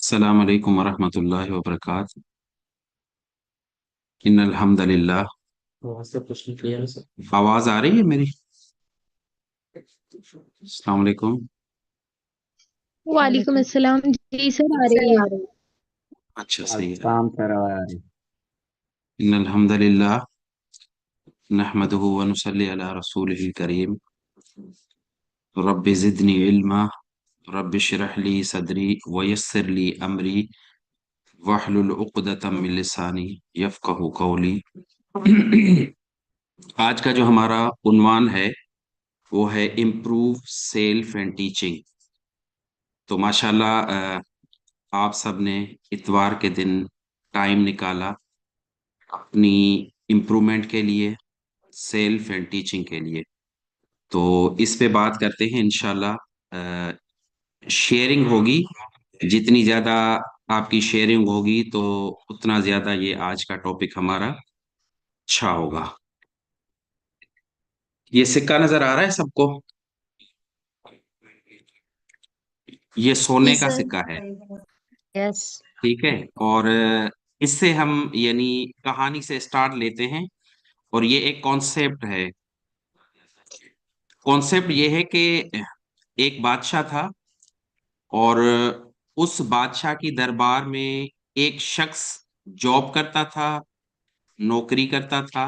अस्सलाम वालेकुम वरहमतुल्लाहि वबरकातुहू। इन्नल हम्दुलिल्लाह। आवाज आ रही है मेरी? अस्सलाम वालेकुम। वालेकुम अस्सलाम। जी सर, आ रही है। अच्छा, सही है। काम कर रहा है। इन्नल हम्दुलिल्लाह नहमदुहु व नुसल्ली अला रसूलिहिल करीम। रब्बि ज़िदनी इल्मा, रब्बि इश्रह ली सदरी व यस्सिर ली अमरी वहलुल उक़दतम मिन लिसानी यफ़क़हू क़ौली। आज का जो हमारा उन्वान है वो है इम्प्रूव सेल्फ एंड टीचिंग। तो माशाल्लाह, आप सब ने इतवार के दिन टाइम निकाला अपनी इम्प्रूवमेंट के लिए, सेल्फ एंड टीचिंग के लिए। तो इस पे बात करते हैं इंशाल्लाह। शेयरिंग होगी, जितनी ज्यादा आपकी शेयरिंग होगी तो उतना ज्यादा ये आज का टॉपिक हमारा अच्छा होगा। ये सिक्का नजर आ रहा है सबको? ये जी सोने का सर। सिक्का है। यस। ठीक है। और इससे हम यानी कहानी से स्टार्ट लेते हैं। और ये एक कॉन्सेप्ट है। कॉन्सेप्ट ये है कि एक बादशाह था, और उस बादशाह की दरबार में एक शख्स जॉब करता था, नौकरी करता था।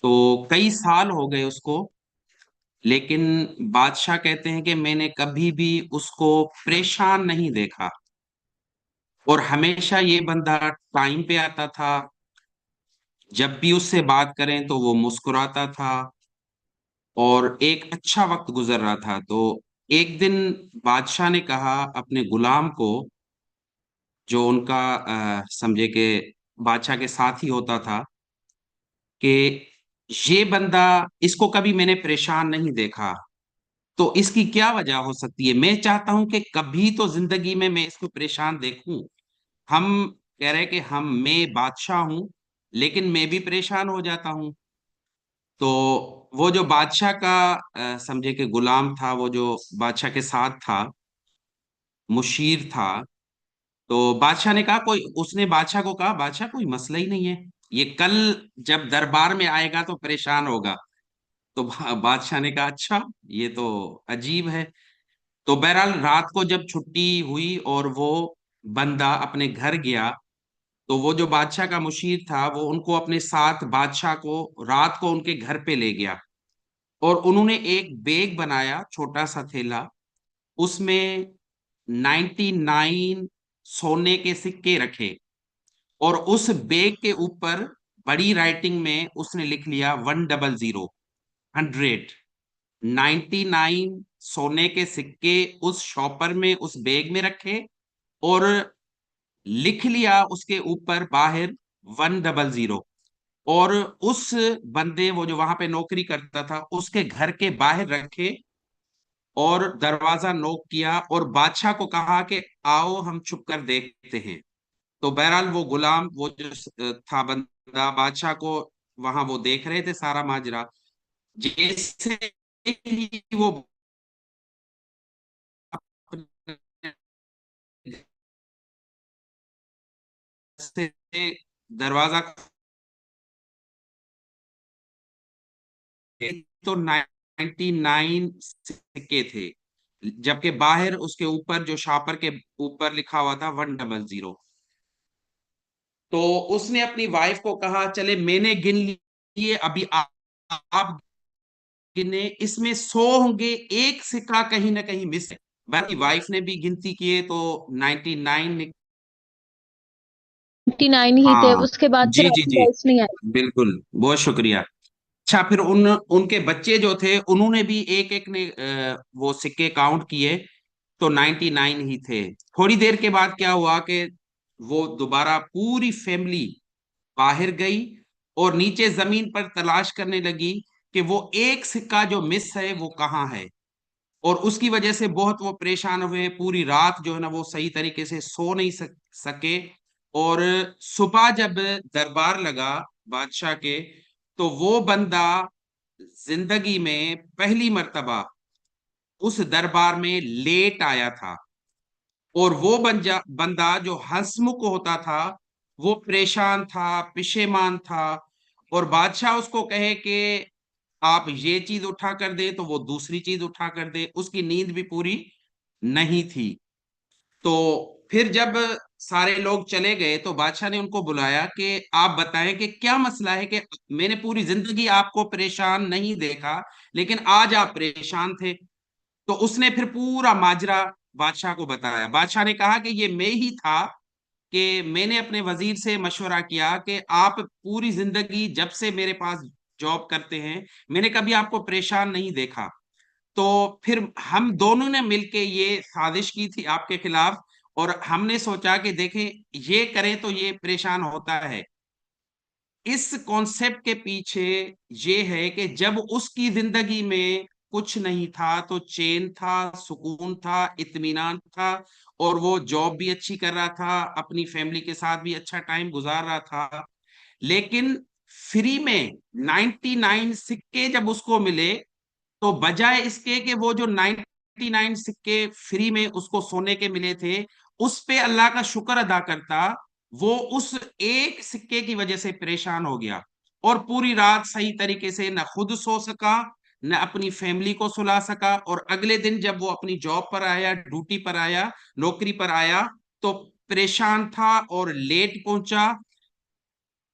तो कई साल हो गए उसको, लेकिन बादशाह कहते हैं कि मैंने कभी भी उसको परेशान नहीं देखा। और हमेशा ये बंदा टाइम पे आता था, जब भी उससे बात करें तो वो मुस्कुराता था, और एक अच्छा वक्त गुजर रहा था। तो एक दिन बादशाह ने कहा अपने गुलाम को, जो उनका समझे कि बादशाह के साथ ही होता था, कि ये बंदा, इसको कभी मैंने परेशान नहीं देखा, तो इसकी क्या वजह हो सकती है? मैं चाहता हूं कि कभी तो जिंदगी में मैं इसको परेशान देखूं। हम कह रहे कि मैं बादशाह हूं, लेकिन मैं भी परेशान हो जाता हूं। तो वो जो बादशाह का समझे कि गुलाम था, वो जो बादशाह के साथ था, मुशीर था। तो बादशाह ने कहा, कोई उसने बादशाह को कहा, बादशाह कोई मसला ही नहीं है, ये कल जब दरबार में आएगा तो परेशान होगा। तो बादशाह ने कहा, अच्छा, ये तो अजीब है। तो बहरहाल रात को जब छुट्टी हुई और वो बंदा अपने घर गया, तो वो जो बादशाह का मुशीर था वो उनको अपने साथ, बादशाह को रात को उनके घर पे ले गया। और उन्होंने एक बैग बनाया, छोटा सा थैला, उसमें 99 सोने के सिक्के रखे। और उस बैग के ऊपर बड़ी राइटिंग में उसने लिख लिया 100, 100, 99 सोने के सिक्के उस शॉपर में, उस बैग में रखे। और लिख लिया उसके ऊपर बाहर 100। और उस बंदे, वो जो वहां पे नौकरी करता था, उसके घर के बाहर रखे और दरवाजा नॉक किया और बादशाह को कहा कि आओ हम छुप कर देखते हैं। तो बहरहाल वो गुलाम, वो जो था बंदा, बादशाह को वहां वो देख रहे थे सारा माजरा। जैसे ही वो अपने से दरवाजा, तो 99 सिक्के थे, जबकि बाहर उसके ऊपर जो शापर के ऊपर लिखा हुआ था 100। तो उसने अपनी वाइफ को कहा चले मैंने गिन लिए, अभी आप गिने, इसमें 100 होंगे, एक सिक्का कहीं ना कहीं मिस है। बाकी वाइफ ने भी गिनती किए तो 99। 59 ही थे, हाँ, उसके बाद फिर जी जी आपकी जी, वॉइस नहीं आई। बिल्कुल, बहुत शुक्रिया। अच्छा, फिर उनके बच्चे जो थे उन्होंने भी एक एक ने वो सिक्के काउंट किए तो 99 ही थे। थोड़ी देर के बाद क्या हुआ कि वो दोबारा पूरी फैमिली बाहर गई और नीचे जमीन पर तलाश करने लगी कि वो एक सिक्का जो मिस है वो कहाँ है। और उसकी वजह से बहुत वो परेशान हुए, पूरी रात जो है ना वो सही तरीके से सो नहीं सके। और सुबह जब दरबार लगा बादशाह के, तो वो बंदा जिंदगी में पहली मर्तबा उस दरबार में लेट आया था। और वो बंदा जो हंसमुख होता था, वो परेशान था, पिशेमान था। और बादशाह उसको कहे कि आप ये चीज उठा कर दे तो वो दूसरी चीज उठा कर दे, उसकी नींद भी पूरी नहीं थी। तो फिर जब सारे लोग चले गए तो बादशाह ने उनको बुलाया कि आप बताएं कि क्या मसला है, कि मैंने पूरी जिंदगी आपको परेशान नहीं देखा, लेकिन आज आप परेशान थे। तो उसने फिर पूरा माजरा बादशाह को बताया। बादशाह ने कहा कि ये मैं ही था, कि मैंने अपने वजीर से मशवरा किया कि आप पूरी जिंदगी जब से मेरे पास जॉब करते हैं, मैंने कभी आपको परेशान नहीं देखा। तो फिर हम दोनों ने मिलके ये साजिश की थी आपके खिलाफ, और हमने सोचा कि देखें ये करें तो ये परेशान होता है। इस कॉन्सेप्ट के पीछे ये है कि जब उसकी जिंदगी में कुछ नहीं था तो चैन था, सुकून था, इत्मीनान था, और वो जॉब भी अच्छी कर रहा था, अपनी फैमिली के साथ भी अच्छा टाइम गुजार रहा था। लेकिन फ्री में 99 सिक्के जब उसको मिले, तो बजाय इसके कि वो जो 99 सिक्के फ्री में उसको सोने के मिले थे उस पे अल्लाह का शुक्र अदा करता, वो उस एक सिक्के की वजह से परेशान हो गया और पूरी रात सही तरीके से न खुद सो सका, न अपनी फैमिली को सुला सका। और अगले दिन जब वो अपनी जॉब पर आया, ड्यूटी पर आया, नौकरी पर आया, तो परेशान था और लेट पहुंचा।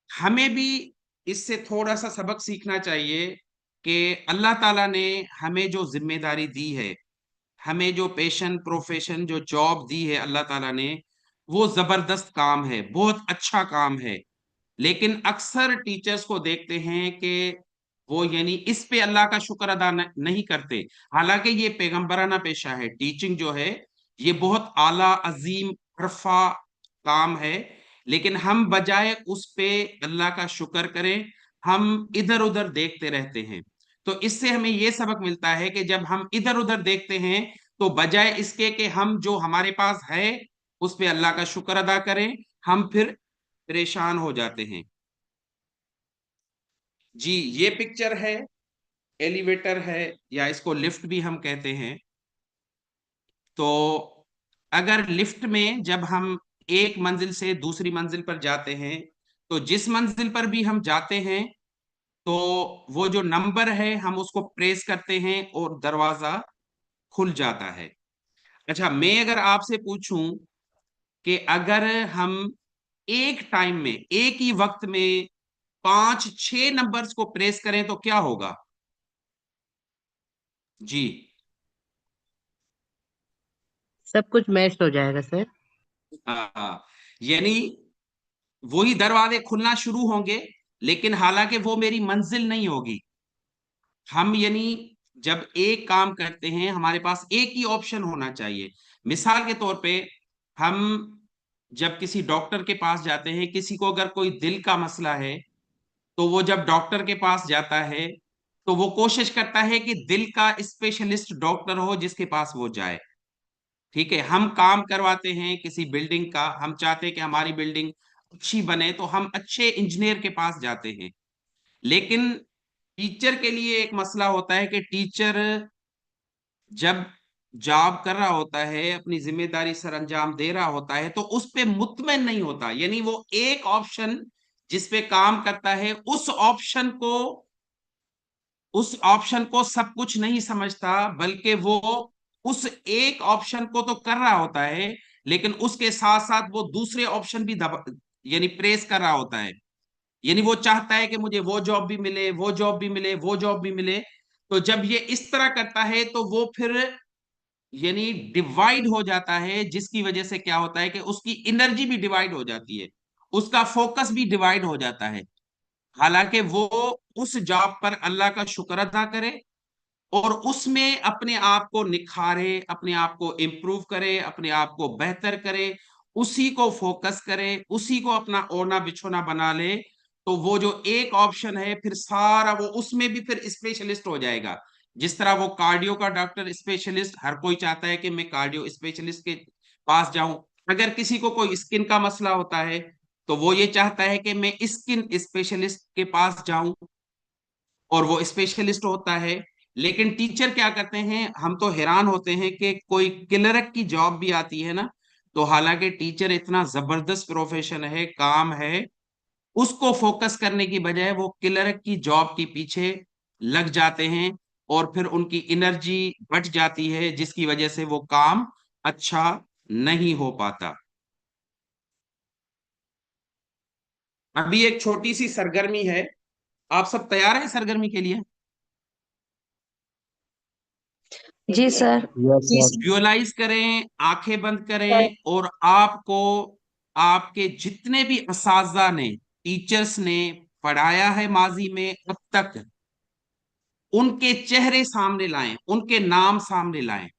हमें भी इससे थोड़ा सा सबक सीखना चाहिए कि अल्लाह ताला ने हमें जो जिम्मेदारी दी है, हमें जो पेशन प्रोफेशन जो जॉब दी है अल्लाह ताला ने, वो जबरदस्त काम है, बहुत अच्छा काम है। लेकिन अक्सर टीचर्स को देखते हैं कि वो यानी इस पे अल्लाह का शुक्र अदा नहीं करते। हालांकि ये पैगंबराना पेशा है, टीचिंग जो है ये बहुत आला अजीम अरफा काम है। लेकिन हम बजाय उस पे अल्लाह का शुक्र करें, हम इधर उधर देखते रहते हैं। तो इससे हमें ये सबक मिलता है कि जब हम इधर उधर देखते हैं, तो बजाय इसके कि हम जो हमारे पास है उस पे अल्लाह का शुक्र अदा करें, हम फिर परेशान हो जाते हैं। जी, ये पिक्चर है, एलिवेटर है, या इसको लिफ्ट भी हम कहते हैं। तो अगर लिफ्ट में जब हम एक मंजिल से दूसरी मंजिल पर जाते हैं, तो जिस मंजिल पर भी हम जाते हैं, तो वो जो नंबर है हम उसको प्रेस करते हैं और दरवाजा खुल जाता है। अच्छा, मैं अगर आपसे पूछूं कि अगर हम एक टाइम में, एक ही वक्त में 5-6 नंबर्स को प्रेस करें तो क्या होगा? जी। सब कुछ मैच हो जाएगा सर। यानी वही दरवाजे खुलना शुरू होंगे, लेकिन हालांकि वो मेरी मंजिल नहीं होगी। हम यानी जब एक काम करते हैं हमारे पास एक ही ऑप्शन होना चाहिए। मिसाल के तौर पे, हम जब किसी डॉक्टर के पास जाते हैं, किसी को अगर कोई दिल का मसला है, तो वो जब डॉक्टर के पास जाता है तो वो कोशिश करता है कि दिल का स्पेशलिस्ट डॉक्टर हो जिसके पास वो जाए। ठीक है, हम काम करवाते हैं किसी बिल्डिंग का, हम चाहते हैं कि हमारी बिल्डिंग अच्छी बने, तो हम अच्छे इंजीनियर के पास जाते हैं। लेकिन टीचर के लिए एक मसला होता है कि टीचर जब जॉब कर रहा होता है, अपनी जिम्मेदारी सर अंजाम दे रहा होता है, तो उस पे मुतमईन नहीं होता। यानी वो एक ऑप्शन जिस पे काम करता है उस ऑप्शन को सब कुछ नहीं समझता, बल्कि वो उस एक ऑप्शन को तो कर रहा होता है, लेकिन उसके साथ साथ वो दूसरे ऑप्शन भी यानी प्रेस कर रहा होता है। यानी वो चाहता है कि मुझे वो जॉब भी मिले, वो जॉब भी मिले, वो जॉब भी मिले। तो जब ये इस तरह करता है तो वो फिर यानी डिवाइड हो जाता है, जिसकी वजह से क्या होता है कि उसकी एनर्जी भी डिवाइड हो जाती है, उसका फोकस भी डिवाइड हो जाता है। हालांकि वो उस जॉब पर अल्लाह का शुक्र अदा करे और उसमें अपने आप को निखारे, अपने आप को इम्प्रूव करे, अपने आप को बेहतर करे, उसी को फोकस करे, उसी को अपना ओना बिछोना बना ले, तो वो जो एक ऑप्शन है फिर सारा वो उसमें भी फिर स्पेशलिस्ट हो जाएगा। जिस तरह वो कार्डियो का डॉक्टर स्पेशलिस्ट, हर कोई चाहता है कि मैं कार्डियो स्पेशलिस्ट के पास जाऊं। अगर किसी को कोई स्किन का मसला होता है तो वो ये चाहता है कि मैं स्किन स्पेशलिस्ट के पास जाऊं, और वो स्पेशलिस्ट होता है। लेकिन टीचर क्या करते हैं, हम तो हैरान होते हैं कि कोई क्लर्क की जॉब भी आती है ना, तो हालांकि टीचर इतना जबरदस्त प्रोफेशन है, काम है, उसको फोकस करने की बजाय वो क्लर्क की जॉब के पीछे लग जाते हैं, और फिर उनकी एनर्जी बढ़ जाती है, जिसकी वजह से वो काम अच्छा नहीं हो पाता। अभी एक छोटी सी सरगर्मी है, आप सब तैयार हैं सरगर्मी के लिए? जी सर। Yes sir. विजुअलाइज करें, आंखें बंद करें, और आपको आपके जितने भी असाजा ने, टीचर्स ने पढ़ाया है माजी में अब तक, उनके चेहरे सामने लाएं, उनके नाम सामने लाएं।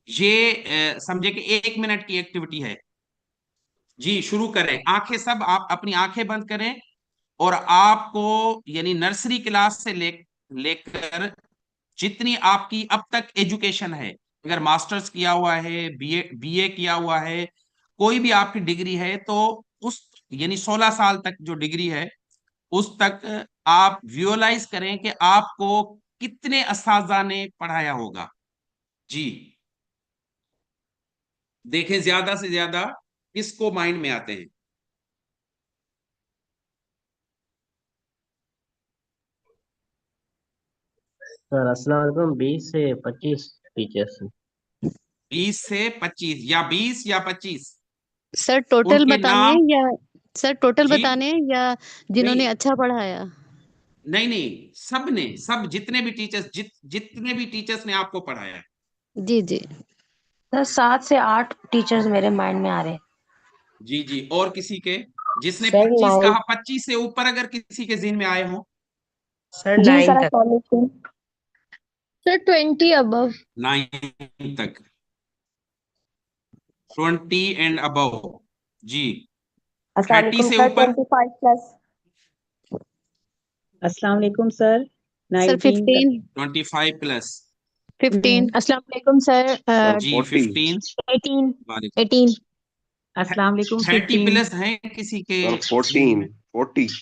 ये समझे कि 1 मिनट की एक्टिविटी है। जी शुरू करें, आंखें सब आप अपनी आंखें बंद करें, और आपको यानी नर्सरी क्लास से लेकर जितनी आपकी अब तक एजुकेशन है, अगर मास्टर्स किया हुआ है, बीए किया हुआ है, कोई भी आपकी डिग्री है, तो उस यानी 16 साल तक जो डिग्री है उस तक आप विजुअलाइज करें कि आपको कितने असाजा ने पढ़ाया होगा। जी देखें ज्यादा से ज्यादा किसको माइंड में आते हैं। सर अस्सलाम वालेकुम। 20 से 25 टीचर्स। 20 से 25, या 20 या 25? सर टोटल उनके बताने नाम। हैं या सर टोटल जी बताने हैं या जिन्होंने नहीं, अच्छा पढ़ाया? नहीं नहीं, सब ने, सब जितने भी टीचर्स, जितने भी टीचर्स ने आपको पढ़ाया है। जी जी। सर 7 से 8 टीचर्स मेरे माइंड में आ रहे हैं। जी जी, और किसी के जिसने सर 25 9। कहा, 25 से ऊपर अगर किसी के जिन में आए हो? सर जी 9 सर तक। अस्सलाम वालेकुम। Sir 20 above. 9 तक, 20 एंड अबव। जी, अस्सलाम 30 वालेकुम से सर ऊपर? 25 प्लस। अस्सलाम वालेकुम सर। सर 19 तक। 15। 25+। 15। अस्सलाम वालेकुम सर जी 40। 15। 18। 18। अस्सलाम वालेकुम 30 15। प्लस है किसी के सर जिन 14 में? 40।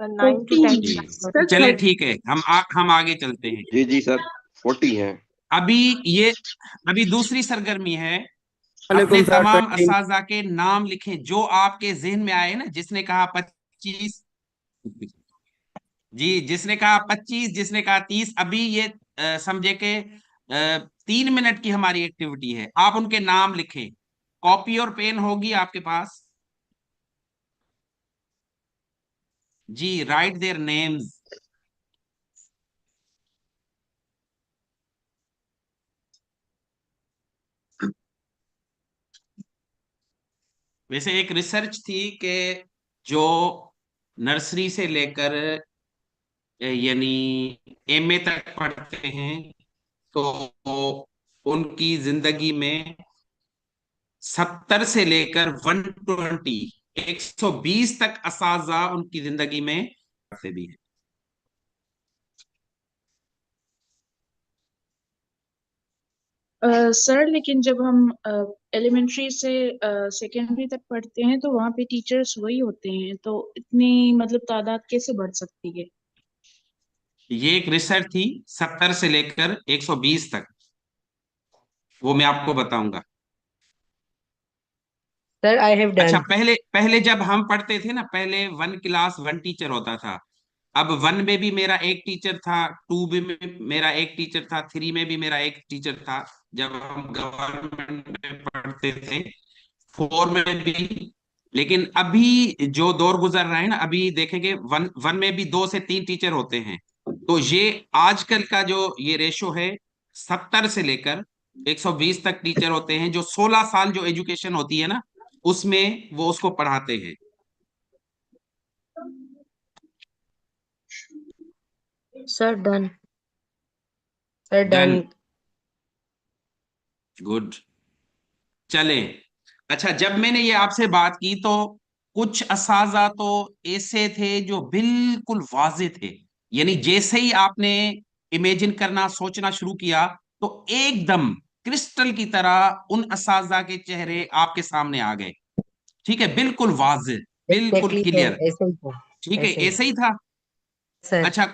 सर 9 to 10 जी क्लास। चले, ठीक है, हम आगे चलते हैं। जी जी सर 40 हैं। अभी ये अभी दूसरी सरगर्मी है। अपने वालेकुम सर। तमाम 20। असाजा के नाम लिखें जो आपके जहन में आए ना, जिसने कहा 25। जी, जिसने कहा 25, जिसने कहा 30। अभी ये समझे कि 3 मिनट की हमारी एक्टिविटी है, आप उनके नाम लिखें। कॉपी और पेन होगी आपके पास? जी, राइट देयर नेम्स। वैसे एक रिसर्च थी कि जो नर्सरी से लेकर यानी एमए तक पढ़ते हैं, तो उनकी जिंदगी में 70 से लेकर 120 120 तक असाजा उनकी जिंदगी में से भी है। सर लेकिन जब हम एलिमेंट्री से सेकेंडरी तक पढ़ते हैं तो वहाँ पे टीचर्स वही होते हैं, तो इतनी मतलब तादाद कैसे बढ़ सकती है? ये एक रिसर्च थी 70 से लेकर 120 तक, वो मैं आपको बताऊंगा। सर आई हैव अच्छा, डन। पहले पहले जब हम पढ़ते थे ना, पहले 1 क्लास 1 टीचर होता था। अब 1 में भी मेरा एक टीचर था, 2 में मेरा एक टीचर था, 3 में भी मेरा एक टीचर था जब हम गवर्नमेंट में पढ़ते थे, 4 में भी। लेकिन अभी जो दौर गुजर रहा है ना, अभी देखेंगे वन वन में भी 2 से 3 टीचर होते हैं। तो ये आजकल का जो ये रेशो है, 70 से लेकर 120 तक टीचर होते हैं, जो 16 साल जो एजुकेशन होती है ना, उसमें वो उसको पढ़ाते हैं। Sir done. Sir done, done. Good, चले। अच्छा, जब मैंने ये आपसे बात की तो कुछ असाजा तो ऐसे थे जो बिल्कुल वाजे थे, यानी जैसे ही आपने इमेजिन करना सोचना शुरू किया तो एकदम क्रिस्टल की तरह उन असाजा के चेहरे आपके सामने आ गए। ठीक है, बिल्कुल वाजे, बिल्कुल एग्जैक्टली सर, क्लियर। ऐसे ही था। ठीक है, ऐसे ही ऐसे ही था। सर। अच्छा,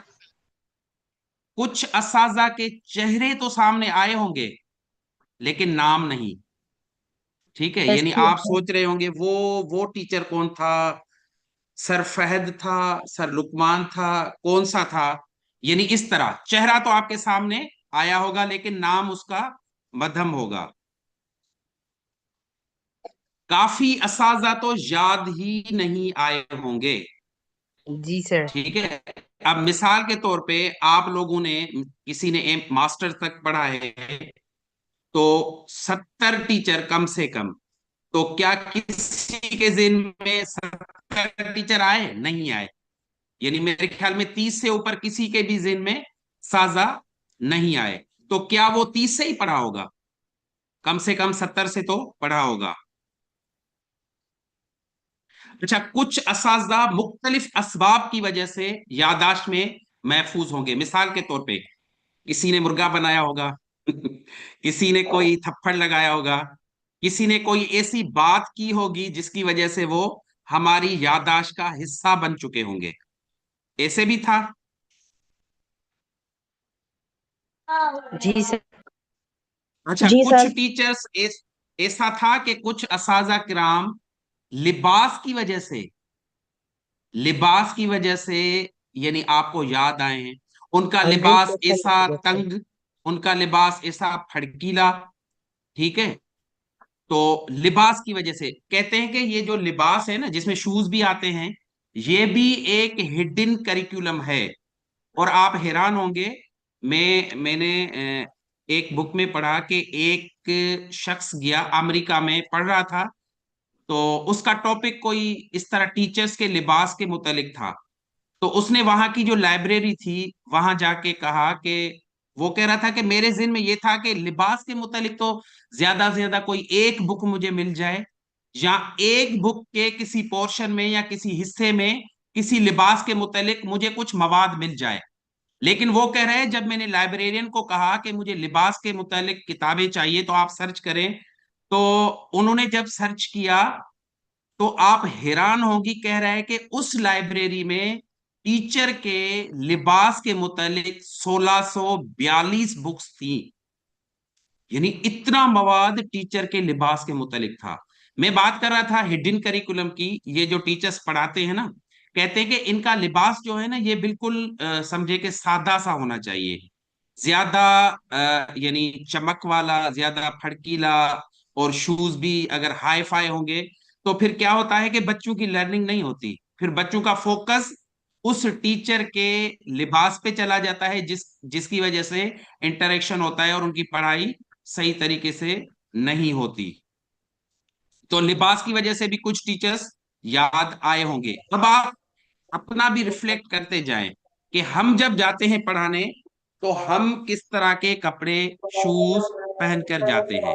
कुछ असाजा के चेहरे तो सामने आए होंगे लेकिन नाम नहीं। ठीक है, यानी एसक्यूज आप सर। सोच रहे होंगे वो टीचर कौन था, सर फहद था, सर लुकमान था, कौन सा था। यानी इस तरह चेहरा तो आपके सामने आया होगा लेकिन नाम उसका मध्यम होगा। काफी असाजा तो याद ही नहीं आए होंगे। जी सर। ठीक है, अब मिसाल के तौर पे आप लोगों ने, किसी ने मास्टर तक पढ़ा है, तो 70 टीचर कम से कम। तो क्या किसी के जिन में 70 टीचर आए? नहीं आए। यानी मेरे ख्याल में 30 से ऊपर किसी के भी जिन में साजा नहीं आए। तो क्या वो 30 से ही पढ़ा होगा? कम से कम 70 से तो पढ़ा होगा। अच्छा, कुछ असाजा मुख्तलिफ असबाब की वजह से यादाश्त में महफूज होंगे। मिसाल के तौर पे किसी ने मुर्गा बनाया होगा, किसी ने कोई थप्पड़ लगाया होगा, किसी ने कोई ऐसी बात की होगी जिसकी वजह से वो हमारी याददाश्त का हिस्सा बन चुके होंगे। ऐसे भी था। जी सर। अच्छा, जी कुछ सर। टीचर्स ऐसा था कि कुछ असाजा किराम लिबास की वजह से, लिबास की वजह से, यानी आपको याद आए हैं। उनका लिबास 100% ऐसा यस सर। तंग, उनका लिबास ऐसा फड़कीला। ठीक है, तो लिबास की वजह से कहते हैं कि ये जो लिबास है ना, जिसमें शूज भी आते हैं, ये भी एक हिडन करिकुलम है। और आप हैरान होंगे, मैंने एक बुक में पढ़ा कि एक शख्स गया अमेरिका में, पढ़ रहा था, तो उसका टॉपिक कोई इस तरह टीचर्स के लिबास के मुतालिक था। तो उसने वहां की जो लाइब्रेरी थी वहां जाके कहा कि, वो कह रहा था कि मेरे जिन में ये था कि लिबास के मुतालिक तो ज्यादा से ज्यादा कोई एक बुक मुझे मिल जाए, या एक बुक के किसी पोर्शन में या किसी हिस्से में किसी लिबास के मुतालिक मुझे कुछ मवाद मिल जाए। लेकिन वो कह रहे हैं, जब मैंने लाइब्रेरियन को कहा कि मुझे लिबास के मुतालिक किताबें चाहिए तो आप सर्च करें, तो उन्होंने जब सर्च किया तो आप हैरान होगी, कह रहा है कि उस लाइब्रेरी में टीचर के लिबास के मुतालिक 1642 बुक्स थी। यानी इतना मवाद टीचर के लिबास के मुतालिक था। मैं बात कर रहा था हिडन करिकुलम की। ये जो टीचर्स पढ़ाते हैं ना, कहते हैं कि इनका लिबास जो है ना, ये बिल्कुल समझे कि सादा सा होना चाहिए, ज्यादा यानी चमक वाला, ज्यादा फड़कीला। और शूज भी अगर हाई फाई होंगे तो फिर क्या होता है कि बच्चों की लर्निंग नहीं होती, फिर बच्चों का फोकस उस टीचर के लिबास पे चला जाता है, जिसकी वजह से इंटरेक्शन होता है और उनकी पढ़ाई सही तरीके से नहीं होती। तो लिबास की वजह से भी कुछ टीचर्स याद आए होंगे। अब आप अपना भी रिफ्लेक्ट करते जाएं कि हम जब जाते हैं पढ़ाने तो हम किस तरह के कपड़े, शूज पहन कर जाते हैं।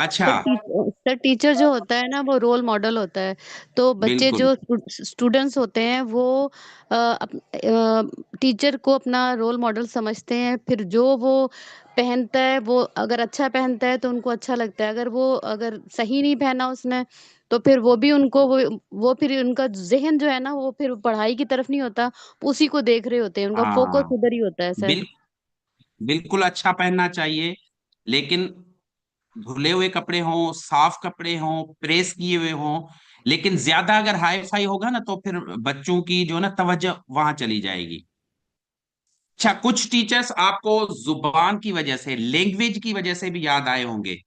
अच्छा, सर टीचर जो होता है ना वो रोल मॉडल होता है। तो बच्चे बिल्कुल। जो स्टूडेंट्स होते हैं वो टीचर को अपना रोल मॉडल समझते हैं। फिर जो वो पहनता है वो अगर अच्छा पहनता है तो उनको अच्छा लगता है, अगर सही नहीं पहना उसने तो फिर वो भी उनको वो फिर उनका ज़हन जो है ना वो फिर पढ़ाई की तरफ नहीं होता, उसी को देख रहे होते हैं, उनका फोकस हाँ, उधर ही होता है सर। बिल बिल्कुल अच्छा पहनना चाहिए, लेकिन धुले हुए कपड़े हों, साफ कपड़े हों, प्रेस किए हुए हों। लेकिन ज्यादा अगर हाई फाई होगा ना तो फिर बच्चों की जो है ना तवज्जो वहां चली जाएगी। अच्छा, कुछ टीचर्स आपको जुबान की वजह से, लैंग्वेज की वजह से भी याद आए होंगे।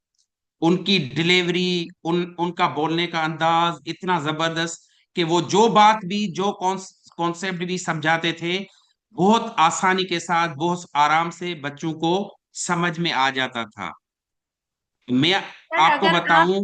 उनकी डिलीवरी, उनका बोलने का अंदाज इतना जबरदस्त कि वो जो बात भी, जो कॉन्सेप्ट भी समझाते थे, बहुत आसानी के साथ, बहुत आराम से बच्चों को समझ में आ जाता था। मैं सर आपको बताऊं।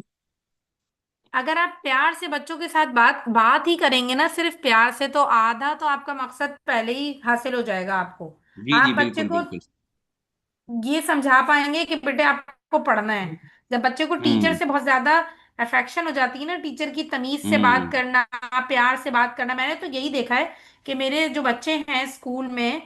अगर आप प्यार से बच्चों के साथ बात बात ही करेंगे ना, सिर्फ प्यार से, तो आधा तो आपका मकसद पहले ही हासिल हो जाएगा आपको। जी जी, आप बच्चे बिल्कुल को बिल्कुल। ये समझा पाएंगे कि बेटे आपको पढ़ना है। जब बच्चे को टीचर हम्म से बहुत ज्यादा अफेक्शन हो जाती है ना, टीचर की तमीज से बात हम्म करना, प्यार से बात करना, मैंने तो यही देखा है कि मेरे जो बच्चे हैं स्कूल में,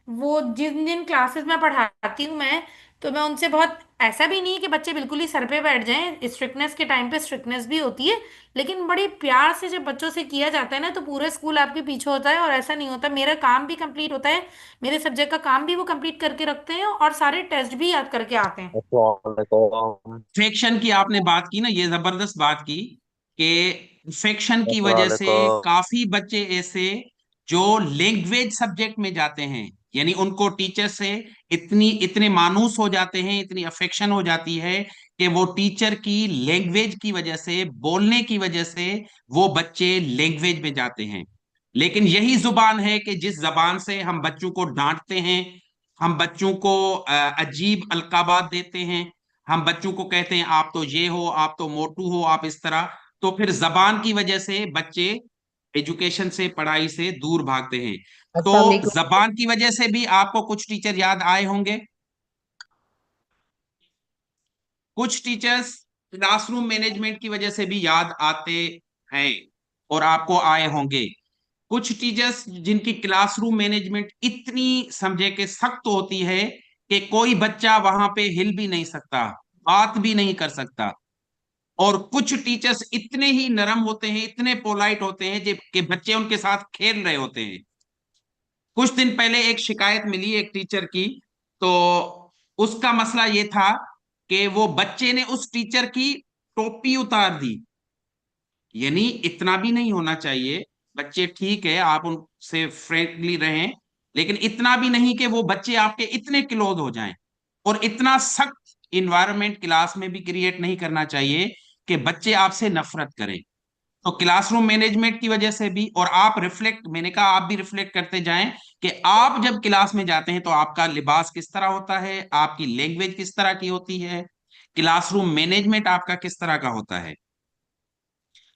वो जिन जिन क्लासेस में पढ़ाती हूँ मैं, तो मैं उनसे बहुत, ऐसा भी नहीं है कि बच्चे बिल्कुल ही सर पे बैठ जाएं, स्ट्रिक्टनेस के टाइम पे स्ट्रिक्टनेस भी होती है, लेकिन बड़ी प्यार से जब बच्चों से किया जाता है ना तो पूरे स्कूल आपके पीछे होता है। और ऐसा नहीं होता, मेरा काम भी कंप्लीट होता है, मेरे सब्जेक्ट का काम भी वो कंप्लीट करके रखते हैं और सारे टेस्ट भी याद करके आते हैं। इन्फेक्शन की आपने बात की ना, ये जबरदस्त बात की कि इन्फेक्शन की वजह से वालेकुम। काफी बच्चे ऐसे जो लैंग्वेज सब्जेक्ट में जाते हैं, यानी उनको टीचर से इतने मानूस हो जाते हैं, इतनी अफेक्शन हो जाती है कि वो टीचर की लैंग्वेज की वजह से, बोलने की वजह से वो बच्चे लैंग्वेज में जाते हैं। लेकिन यही जुबान है कि जिस जबान से हम बच्चों को डांटते हैं, हम बच्चों को अजीब अलकाबात देते हैं, हम बच्चों को कहते हैं आप तो ये हो, आप तो मोटू हो, आप इस तरह। तो फिर जबान की वजह से बच्चे एजुकेशन से, पढ़ाई से दूर भागते हैं। तो अस्सलाम वालेकुम। जबान की वजह से भी आपको कुछ टीचर याद आए होंगे। कुछ टीचर्स क्लासरूम मैनेजमेंट की वजह से भी याद आते हैं और आपको आए होंगे। कुछ टीचर्स जिनकी क्लासरूम मैनेजमेंट इतनी समझे के सख्त होती है कि कोई बच्चा वहां पे हिल भी नहीं सकता, बात भी नहीं कर सकता। और कुछ टीचर्स इतने ही नरम होते हैं, इतने पोलाइट होते हैं कि बच्चे उनके साथ खेल रहे होते हैं। कुछ दिन पहले एक शिकायत मिली एक टीचर की, तो उसका मसला ये था कि वो बच्चे ने उस टीचर की टोपी उतार दी। यानी इतना भी नहीं होना चाहिए। बच्चे ठीक है, आप उनसे फ्रेंकली रहें, लेकिन इतना भी नहीं कि वो बच्चे आपके इतने क्लोज हो जाएं। और इतना सख्त इन्वायरमेंट क्लास में भी क्रिएट नहीं करना चाहिए कि बच्चे आपसे नफरत करें। तो क्लासरूम मैनेजमेंट की वजह से भी, और आप रिफ्लेक्ट, मैंने कहा आप भी रिफ्लेक्ट करते जाएं कि आप जब क्लास में जाते हैं तो आपका लिबास किस तरह होता है, आपकी लैंग्वेज किस तरह की होती है, क्लासरूम मैनेजमेंट आपका किस तरह का होता है।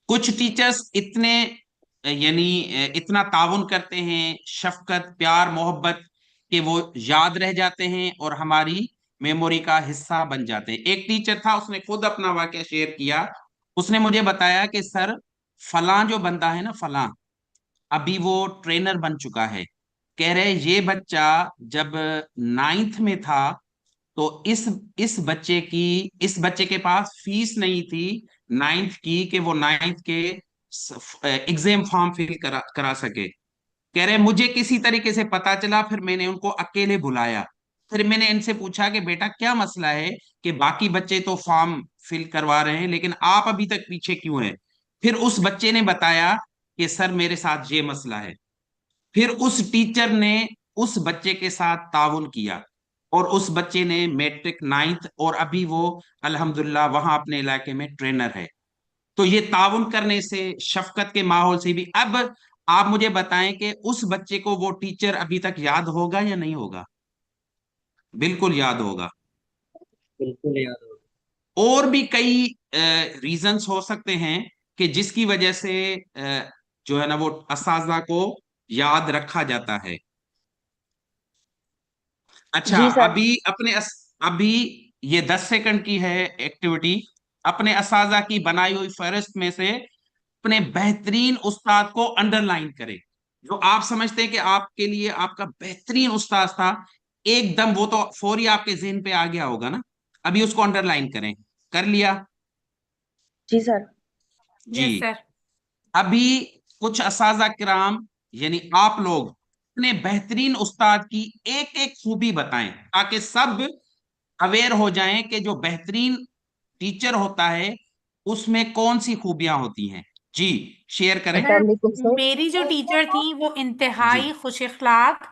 कुछ टीचर्स इतने यानी इतना ताउन करते हैं, शफकत, प्यार, मोहब्बत, कि वो याद रह जाते हैं और हमारी मेमोरी का हिस्सा बन जाते हैं। एक टीचर था, उसने खुद अपना वाकया शेयर किया। उसने मुझे बताया कि सर, फलां जो बंदा है ना, फलां, अभी वो ट्रेनर बन चुका है। कह रहे ये बच्चा जब नाइन्थ में था तो इस बच्चे के पास फीस नहीं थी नाइन्थ की, कि वो नाइन्थ के एग्जाम फॉर्म फिल करा सके। कह रहे मुझे किसी तरीके से पता चला, फिर मैंने उनको अकेले बुलाया। फिर मैंने इनसे पूछा कि बेटा क्या मसला है, कि बाकी बच्चे तो फॉर्म फिल करवा रहे हैं लेकिन आप अभी तक पीछे क्यों हैं। फिर उस बच्चे ने बताया कि सर मेरे साथ ये मसला है। फिर उस टीचर ने उस बच्चे के साथ ताउन किया और उस बच्चे ने मैट्रिक नाइन्थ, और अभी वो अल्हम्दुलिल्लाह वहां अपने इलाके में ट्रेनर है। तो ये ताउन करने से, शफकत के माहौल से भी। अब आप मुझे बताएं कि उस बच्चे को वो टीचर अभी तक याद होगा या नहीं होगा। बिल्कुल याद होगा। बिल्कुल याद हो। और भी कई रीजंस हो सकते हैं कि जिसकी वजह से जो है ना वो असाजा को याद रखा जाता है। अच्छा, जी सर। अभी ये 10 सेकंड की है एक्टिविटी। अपने असाजा की बनाई हुई फहरिस्त में से अपने बेहतरीन उस्ताद को अंडरलाइन करें। जो आप समझते हैं कि आपके लिए आपका बेहतरीन उस्ताद था, एकदम वो तो फौरी आपके ज़हन पे आ गया होगा ना, अभी उसको अंडरलाइन करें। कर लिया? जी सर। जी। Yes sir. अभी कुछ असाजा किराम यानी आप लोग अपने बेहतरीन उस्ताद की एक एक खूबी बताएं, ताकि सब अवेयर हो जाएं कि जो बेहतरीन टीचर होता है उसमें कौन सी खूबियां होती हैं। जी, शेयर करें। मैं अस्सलाम वालेकुम सर। मेरी जो टीचर थी वो जी। इंतहाई खुश इखलाक,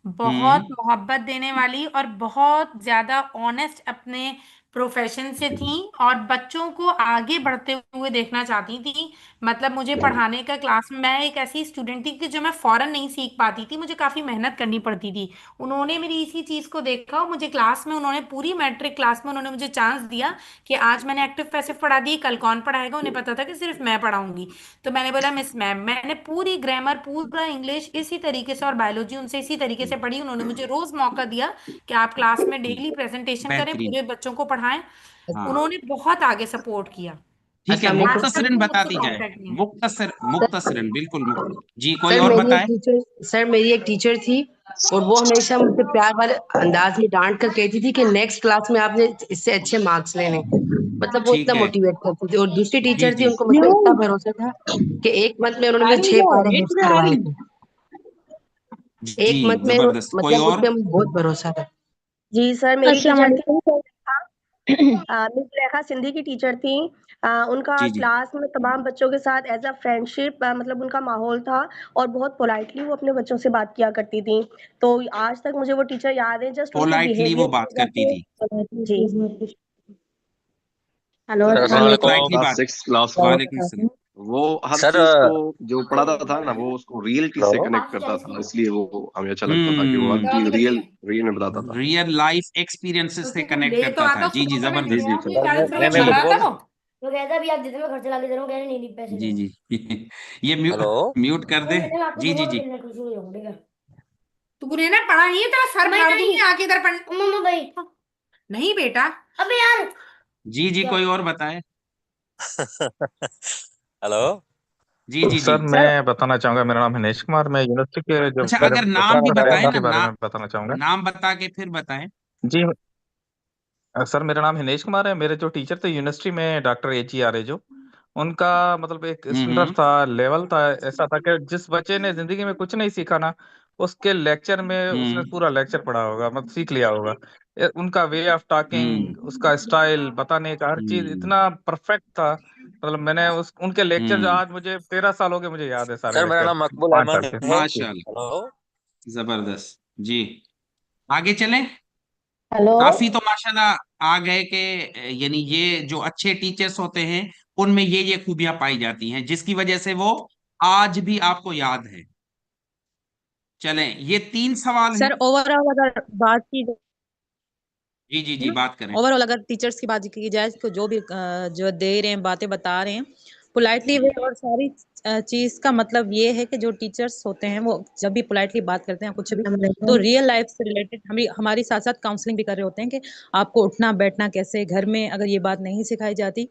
बहुत हम्म। मोहब्बत देने वाली और बहुत ज्यादा ऑनेस्ट अपने प्रोफेशन से थी, और बच्चों को आगे बढ़ते हुए देखना चाहती थी। मतलब मुझे पढ़ाने का क्लास में, मैं एक ऐसी स्टूडेंट थी कि जो मैं फौरन नहीं सीख पाती थी, मुझे काफी मेहनत करनी पड़ती थी। उन्होंने मेरी इसी चीज को देखा और मुझे क्लास में, उन्होंने पूरी मैट्रिक क्लास में उन्होंने मुझे चांस दिया कि आज मैंने एक्टिव पैसिव पढ़ा दी, कल कौन पढ़ाएगा। उन्हें पता था कि सिर्फ मैं पढ़ाऊंगी। तो मैंने बोला मिस मैम, मैंने पूरी ग्रामर, पूरा इंग्लिश इसी तरीके से और बायोलॉजी उनसे इसी तरीके से पढ़ी। उन्होंने मुझे रोज मौका दिया कि आप क्लास में डेली प्रेजेंटेशन करें, बेहतरीन। पूरे बच्चों को पढ़ाएं। हाँ, उन्होंने बहुत आगे सपोर्ट किया। ठीक है, अस्सलाम वालेकुम आज तक सर। मुख्तसरन वो मुझसे बताती जाए। कांटेक्ट में है। मुख्तसरन बिल्कुल जी, कोई सर और मेरी एक बताए। टीचर सर मेरी एक टीचर थी, और वो हमेशा मुझे प्यार वाले अंदाज में डांट कर कहती थी कि नेक्स्ट क्लास में आपने इससे अच्छे मार्क्स लेने। मतलब वो ठीक इतना है। मोटिवेट करती थी। और दूसरी जी टीचर थी, जी। उनको मुझ पर इतना भरोसा था कि एक मंथ में उन्होंने मुझे 6 पारे हिफ्ज करवाए थे। जी, एक मंथ में जबरदस्त। कोई मतलब उस और? पर मुझे बहुत भरोसा था। जी सर, मेरी अस्सलाम टीचर थी वालेकुम सर। मिस रेखा, सिंधी की टीचर थी। उनका जी जी। क्लास में तमाम बच्चों के साथ एज अ फ्रेंडशिप, मतलब उनका माहौल था, और बहुत पोलाइटली वो अपने बच्चों से बात किया करती थी। तो आज तक मुझे वो टीचर याद है, जस्ट उनके पोलाइटली वो बिहेवियर की बात वजह करती से। थी। जी। हेलो, सर अस्सलाम मैं वालेकुम। पोलाइटली क्लास बात। 6 क्लास में वालेकुम सलाम। वो हर सर चीज को जो पढ़ाता था ना, वो उसको रियलिटी से कनेक्ट करता था, इसलिए वो हमें अच्छा लगता था कि वो हर चीज रियल रियल में बताता था। रियल लाइफ एक्सपीरियंसेस से कनेक्ट ले तो करता था। आता, जी जी, फोन तो मैं जी जबरदस्त। जी अपनी सर। सर 40 रुपए मैं भर कुछ रहा बोल था वो। वो कहता है अभी आप जितने में खर्चे ला के दे रहे हो, कह रहे नहीं नहीं पैसे जी दो। जी। ये हेलो। म्यूट कर तो दे। मैंने आपको जी दूंगा, जी मैं जी। दिन में खुशी हो जाऊंगा, ठीक है। तूने ना पढ़ा नहीं है, तेरा सर मैं फाड़ दूंगी नहीं। आके इधर पढ़। मम्मा भाई। नहीं बेटा। अबे यार। जी जी, क्या? कोई और बताए। हेलो। जी जी जी। सर मैं बताना चाहूंगा, मेरा नाम हिनेश कुमार, मैं यूनिवर्सिटी के जो अच्छा, मेरे अगर नाम भी उस्ताद रहे बताए ना, उनके बारे में बताना चाहूंगा। नाम बता के फिर बताएं। जी सर, मेरा नाम हिनेश कुमार है। मेरे जो टीचर थे यूनिवर्सिटी में, डॉक्टर AGRA, जो उनका मतलब एक स्टैंडर्ड हम्म। था, लेवल था, ऐसा था कि जिस बच्चे ने जिंदगी में कुछ नहीं सीखा ना, उसके लेक्चर में उसने हम्म। पूरा लेक्चर पढ़ा होगा, मतलब सीख लिया होगा। उनका वे ऑफ हम्म। टॉकिंग, उसका स्टाइल बताने का, हर चीज हम्म। इतना परफेक्ट था। मतलब मैंने उस उनके लेक्चर जो हम्म। आज मुझे 13 साल हो गए, मुझे याद है सारे सर मेरा लेक्चर, नाम मकबूल 5 साल अहमद के। है। जी। माशाल्लाह। हेलो। जबरदस्त। जी, आगे चलें। हेलो। काफी तो माशाल्लाह आ गए कि यानी ये जो अच्छे टीचर्स होते हैं उनमें ये खूबियां पाई जाती हैं जिसकी वजह से वो आज भी आपको याद है। चलें, ये 3 सवाल हैं। सर ओवरऑल अगर बात की जी जी जी, जाए, बात करें। ओवरऑल अगर टीचर्स की बात की जाए तो जो भी जो दे रहे हैं, बातें बता रहे हैं पोलाइटली वे, और सारी चीज का मतलब ये है कि जो टीचर्स होते हैं वो जब भी पोलाइटली बात करते हैं कुछ भी, तो रियल लाइफ से रिलेटेड हमारी साथ साथ काउंसलिंग भी कर रहे होते हैं कि आपको उठना बैठना कैसे, घर में अगर ये बात नहीं सिखाई जाती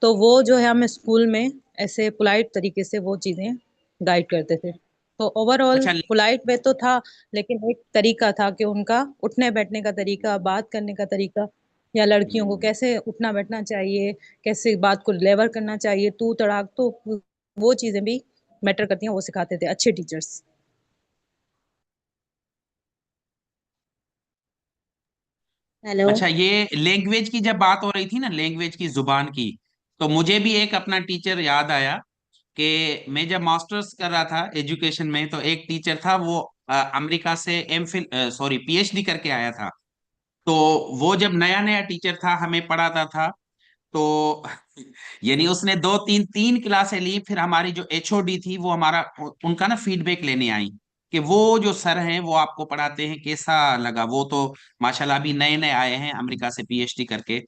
तो वो जो है हमें स्कूल में ऐसे पोलाइट तरीके से वो चीजें गाइड करते थे। तो ओवरऑल अच्छा। पोलाइट वे तो था, लेकिन एक तरीका था कि उनका उठने बैठने का तरीका, बात करने का तरीका, या लड़कियों को कैसे उठना बैठना चाहिए, कैसे बात को लेवर करना चाहिए, तू तड़ाक, तो वो चीजें भी मैटर करती हैं, वो सिखाते थे अच्छे टीचर्स। हेलो। अच्छा, ये लैंग्वेज की जब बात हो रही थी ना, लैंग्वेज की, जुबान की, तो मुझे भी एक अपना टीचर याद आया कि मैं जब मास्टर्स कर रहा था एजुकेशन में, तो एक टीचर था वो अमेरिका से एमफिल सॉरी PhD करके आया था। तो वो जब नया नया टीचर था, हमें पढ़ाता था, तो यानी उसने दो तीन तीन क्लासें ली। फिर हमारी जो HOD थी वो हमारा उनका ना फीडबैक लेने आई कि वो जो सर हैं वो आपको पढ़ाते हैं कैसा लगा। वो तो माशाल्लाह अभी नए नए आए हैं अमेरिका से PhD करके।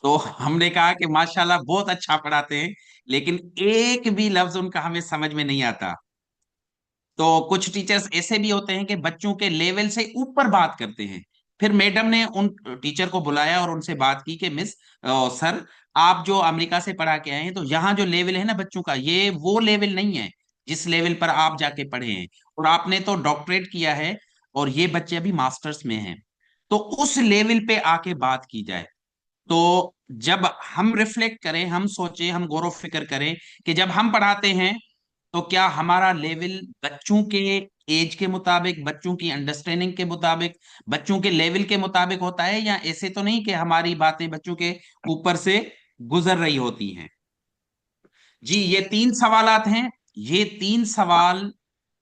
तो हमने कहा कि माशाल्लाह बहुत अच्छा पढ़ाते हैं, लेकिन एक भी लफ्ज उनका हमें समझ में नहीं आता। तो कुछ टीचर्स ऐसे भी होते हैं कि बच्चों के लेवल से ऊपर बात करते हैं, फिर मैडम ने उन टीचर को बुलाया और उनसे बात की कि मिस सर, आप जो अमेरिका से पढ़ा के आए हैं, तो यहाँ जो लेवल है ना बच्चों का, ये वो लेवल नहीं है जिस लेवल पर आप जाके पढ़े हैं, और आपने तो डॉक्टरेट किया है और ये बच्चे अभी मास्टर्स में हैं, तो उस लेवल पे आके बात की जाए। तो जब हम रिफ्लेक्ट करें, हम सोचें, हम गौर फिक्र करें कि जब हम पढ़ाते हैं तो क्या हमारा लेवल बच्चों के एज के मुताबिक, बच्चों की अंडरस्टैंडिंग के मुताबिक, बच्चों के लेवल के मुताबिक होता है, या ऐसे तो नहीं कि हमारी बातें बच्चों के ऊपर से गुजर रही होती हैं। जी, ये 3 सवालात हैं। ये 3 सवाल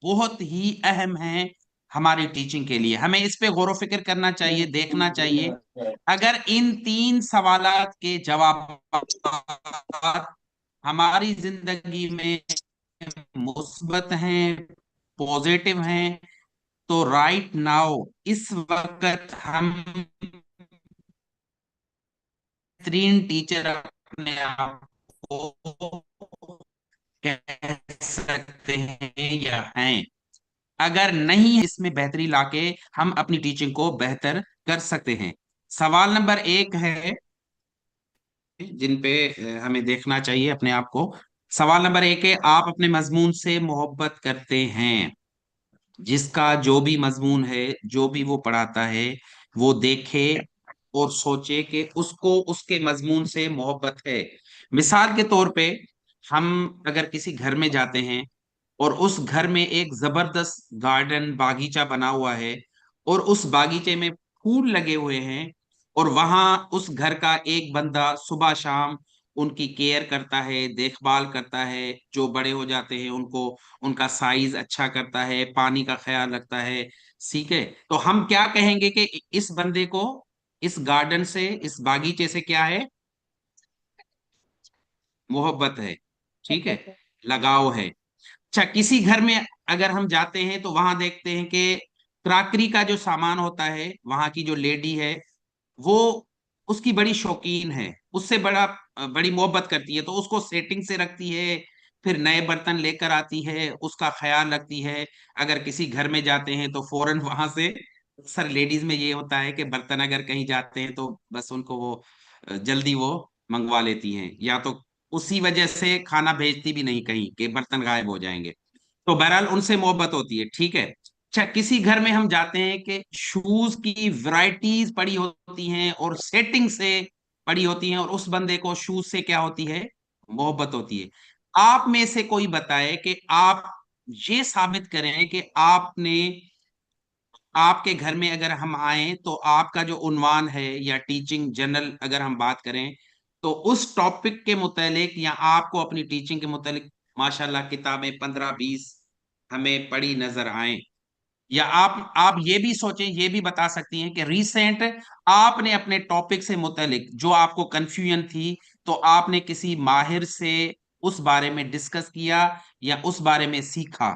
बहुत ही अहम हैं हमारी टीचिंग के लिए। हमें इस पे गौर फिक्र करना चाहिए, देखना चाहिए। अगर इन 3 सवालात के जवाब हमारी जिंदगी में मुस्बत हैं, पॉजिटिव हैं, तो राइट नाउ, इस वक्त हम बेहतरीन टीचर अपने आप को कह सकते हैं या हैं। अगर नहीं, इसमें बेहतरी लाके हम अपनी टीचिंग को बेहतर कर सकते हैं। सवाल नंबर 1 है जिन पे हमें देखना चाहिए अपने आप को। सवाल नंबर 1 है, आप अपने मजमून से मोहब्बत करते हैं? जिसका जो भी मजमून है, जो भी वो पढ़ाता है, वो देखे और सोचे कि उसको उसके मजमून से मोहब्बत है। मिसाल के तौर पे, हम अगर किसी घर में जाते हैं और उस घर में एक जबरदस्त गार्डन, बागीचा बना हुआ है, और उस बागीचे में फूल लगे हुए हैं, और वहां उस घर का एक बंदा सुबह शाम उनकी केयर करता है, देखभाल करता है, जो बड़े हो जाते हैं उनको उनका साइज अच्छा करता है, पानी का ख्याल रखता है, ठीक है, तो हम क्या कहेंगे कि इस बंदे को इस गार्डन से, इस बागीचे से क्या है? मोहब्बत है, ठीक है, लगाव है। अच्छा, किसी घर में अगर हम जाते हैं तो वहां देखते हैं कि क्रॉकरी का जो सामान होता है, वहां की जो लेडी है, वो उसकी बड़ी शौकीन है, उससे बड़ी मोहब्बत करती है, तो उसको सेटिंग से रखती है, फिर नए बर्तन लेकर आती है, उसका ख्याल रखती है। अगर किसी घर में जाते हैं तो फौरन वहां से, अक्सर लेडीज में ये होता है कि बर्तन अगर कहीं जाते हैं तो बस उनको वो जल्दी वो मंगवा लेती हैं, या तो उसी वजह से खाना भेजती भी नहीं कहीं कि बर्तन गायब हो जाएंगे। तो बहरहाल उनसे मोहब्बत होती है, ठीक है। अच्छा, किसी घर में हम जाते हैं कि शूज की वैरायटीज पड़ी होती हैं और सेटिंग से पड़ी होती हैं, और उस बंदे को शूज से क्या होती है? मोहब्बत होती है। आप में से कोई बताए कि आप ये साबित करें कि आपने, आपके घर में अगर हम आए तो आपका जो उन्वान है, या टीचिंग जनरल अगर हम बात करें, तो उस टॉपिक के मुतालिक या आपको अपनी टीचिंग के मुतालिक माशाल्लाह किताबें 15-20 हमें पढ़ी नजर आए। या आप ये भी सोचें, ये भी बता सकती हैं कि रिसेंट आपने अपने टॉपिक से मुतालिक जो आपको कंफ्यूजन थी, तो आपने किसी माहिर से उस बारे में डिस्कस किया या उस बारे में सीखा।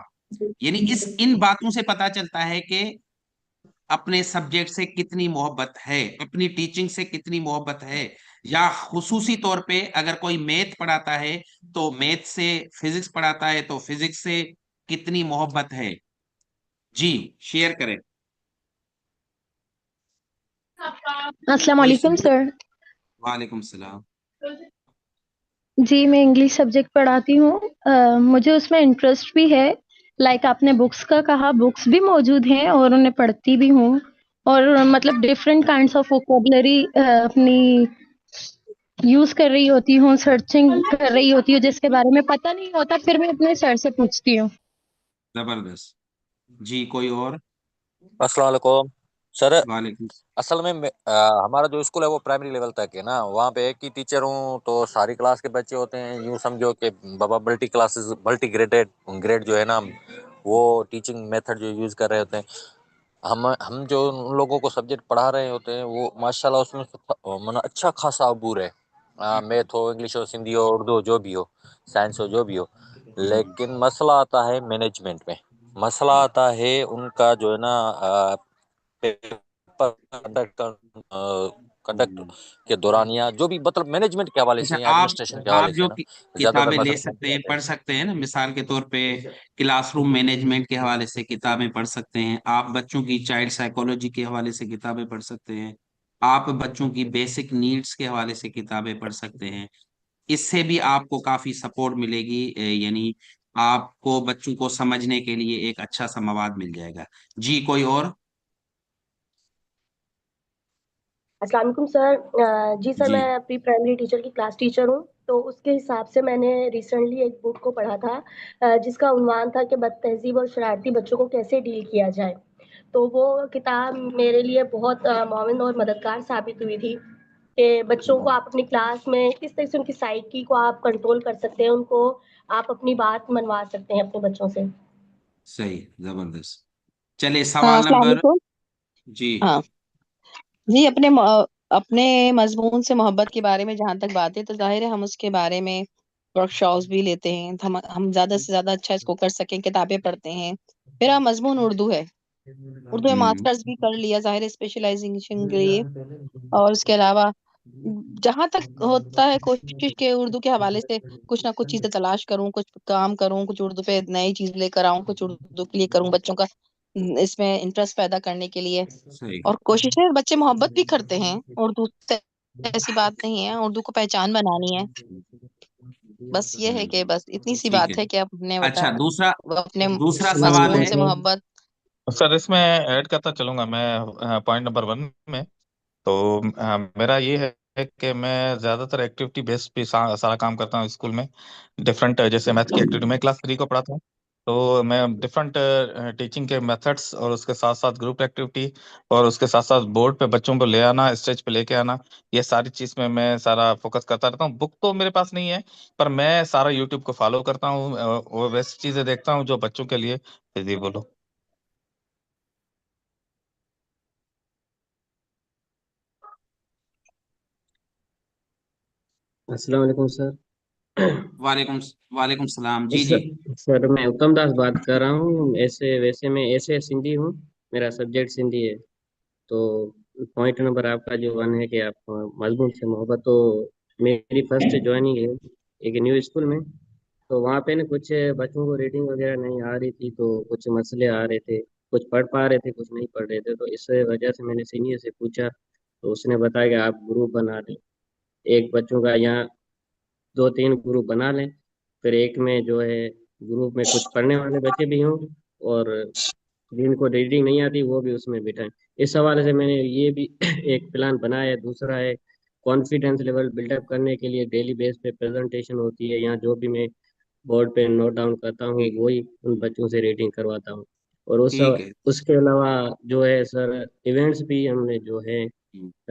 यानी इन बातों से पता चलता है कि अपने सब्जेक्ट से कितनी मोहब्बत है, अपनी टीचिंग से कितनी मोहब्बत है। या खुसूसी तौर पे अगर कोई मैथ पढ़ाता है तो मैथ से, फिजिक्स पढ़ाता है तो फिजिक्स से कितनी मोहब्बत है। जी, शेयर करें। अस्सलाम कोई वालेकुम सुन? सर। वालेकुम सलाम। जी, मैं इंग्लिश सब्जेक्ट पढ़ाती हूँ। मुझे उसमें इंटरेस्ट भी है। लाइक आपने बुक्स का कहा, बुक्स भी मौजूद हैं और उन्हें पढ़ती भी हूँ। और मतलब डिफरेंट काइंड्स ऑफ वोकेबलरी अपनी यूज कर रही होती हूँ, सर्चिंग कर रही होती हूँ, जिसके बारे में पता नहीं होता, फिर मैं अपने सर से पूछती हूँ। जबरदस्त। जी, कोई और? अस्सलाम वालेकुम सर। वालेकुम। असल में हमारा जो स्कूल है वो प्राइमरी लेवल तक है ना, वहाँ पे एक ही टीचर हूँ, तो सारी क्लास के बच्चे होते हैं। यूँ समझो कि बाबा multi classes, multi graded grade जो है ना, वो टीचिंग मेथड जो यूज़ कर रहे होते हैं। हम जो उन लोगों को सब्जेक्ट पढ़ा रहे होते हैं वो माशाल्लाह उसमें मतलब अच्छा खासा अबूर है। मैथ हो, इंग्लिश हो, हिंदी हो, उर्दू जो भी हो, साइंस हो, जो भी हो। लेकिन मसला आता है मैनेजमेंट में। मसला आता है उनका जो है ना पेपर कंडक्ट कंडक्ट के दौरान या जो भी मतलब मैनेजमेंट के हवाले अच्छा, से या आप एडमिनिस्ट्रेशन के हवाले से जो ना ज्यादातर किताबें मैं ले समझता सकते हैं, पढ़ सकते हैं ना, मिसाल के तौर पे क्लासरूम मैनेजमेंट के हवाले से किताबें पढ़ सकते हैं आप, बच्चों की चाइल्ड साइकोलॉजी के हवाले से किताबें पढ़ सकते हैं आप, बच्चों की बेसिक नीड्स के हवाले से किताबें पढ़ सकते हैं। इससे भी आपको काफी सपोर्ट मिलेगी, यानी आपको बच्चों को समझने के लिए एक अच्छा सा मवाद मिल जाएगा। जी, कोई और? अस्सलाम वालेकुम सर। जी सर, जी। मैं प्री प्राइमरी टीचर की क्लास टीचर हूँ। तो उसके हिसाब से मैंने रिसेंटली एक बुक को पढ़ा था, जिसका उन्वान था कि बदतहजीब और शरारती बच्चों को कैसे डील किया जाए। तो वो किताब मेरे लिए बहुत मुआविन और मददगार साबित हुई थी कि बच्चों को आप अपनी क्लास में किस तरह से उनकी साइकी को आप कंट्रोल कर सकते हैं, उनको आप अपनी बात मनवा सकते हैं अपने बच्चों से। सही, जबरदस्त। चलिए हाँ, सवाल अस्सलाम नंबर। वालेकुम। जी। हाँ जी, अपने मजमून से मोहब्बत के बारे में जहाँ तक बात है तो जाहिर है हम उसके बारे में वर्कशॉप्स भी लेते हैं। हम ज्यादा से ज्यादा अच्छा इसको कर सकें, किताबें पढ़ते हैं। मेरा मजमून उर्दू है, उर्दू में हम्म। मास्टर्स भी कर लिया जाहिर है स्पेशलाइजेशन के लिए। और उसके अलावा जहाँ तक होता है कोशिश के उर्दू के हवाले से कुछ ना कुछ चीजें तलाश करूँ, कुछ काम करूँ, कुछ उर्दू पे नई चीज लेकर आऊँ, कुछ उर्दू के लिए करूँ बच्चों का इसमें इंटरेस्ट पैदा करने के लिए। सही। और कोशिशें बच्चे मोहब्बत भी करते हैं उर्दू से, ऐसी बात नहीं है, उर्दू को पहचान बनानी है। बस ये है कि बस इतनी सी ठीक है। बात है कि अपने अच्छा, बता दूसरा अपने दूसरा अस्सलाम सवाल मजमून है। से मोहब्बत। सर इसमें ऐड करता चलूंगा मैं पॉइंट नंबर 1 में। तो मेरा ये है कि मैं ज्यादातर एक्टिविटी बेस्ड पे सारा काम करता हूँ स्कूल में। डिफरेंट जैसे मैथ की एक्टिविटी मैं क्लास 3 को पढ़ाता हूँ, तो मैं डिफरेंट टीचिंग के मेथड्स और उसके साथ साथ ग्रुप एक्टिविटी और उसके साथ साथ बोर्ड पे बच्चों को ले आना, स्टेज पे लेके आना, ये सारी चीज में मैं सारा फोकस करता रहता हूँ। बुक तो मेरे पास नहीं है, पर मैं सारा यूट्यूब को फॉलो करता हूँ और वैसी चीजें देखता हूँ जो बच्चों के लिए फिजिबल हो। अस्सलाम वालेकुम सर। वालेकुम वालेकुम सलाम। जी जी। सर मैं उत्तम दास बात कर रहा हूँ। ऐसे वैसे मैं ऐसे सिंधी हूँ, मेरा सब्जेक्ट सिंधी है। तो पॉइंट नंबर आपका जो 1 है कि आप मजमून से मोहब्बत, तो मेरी फर्स्ट ज्वाइनिंग है एक न्यू स्कूल में। तो वहाँ पे ना कुछ बच्चों को रीडिंग वगैरह नहीं आ रही थी, तो कुछ मसले आ रहे थे, कुछ पढ़ पा रहे थे कुछ नहीं पढ़ रहे थे। तो इस वजह से मैंने सीनियर से पूछा, तो उसने बताया कि आप ग्रुप बना लें, एक बच्चों का यहाँ 2-3 ग्रुप बना लें, फिर एक में जो है ग्रुप में कुछ पढ़ने वाले बच्चे भी हों और जिनको रीडिंग नहीं आती वो भी उसमें बिठाएं। इस हवाले से मैंने ये भी एक प्लान बनाया है। दूसरा है कॉन्फिडेंस लेवल बिल्डअप करने के लिए डेली बेस पे प्रेजेंटेशन होती है, यहाँ जो भी मैं बोर्ड पे नोट डाउन करता हूँ ठीक वही उन बच्चों से रीडिंग करवाता हूँ। और उस ठीक है। उसके अलावा जो है सर, इवेंट्स भी हमने जो है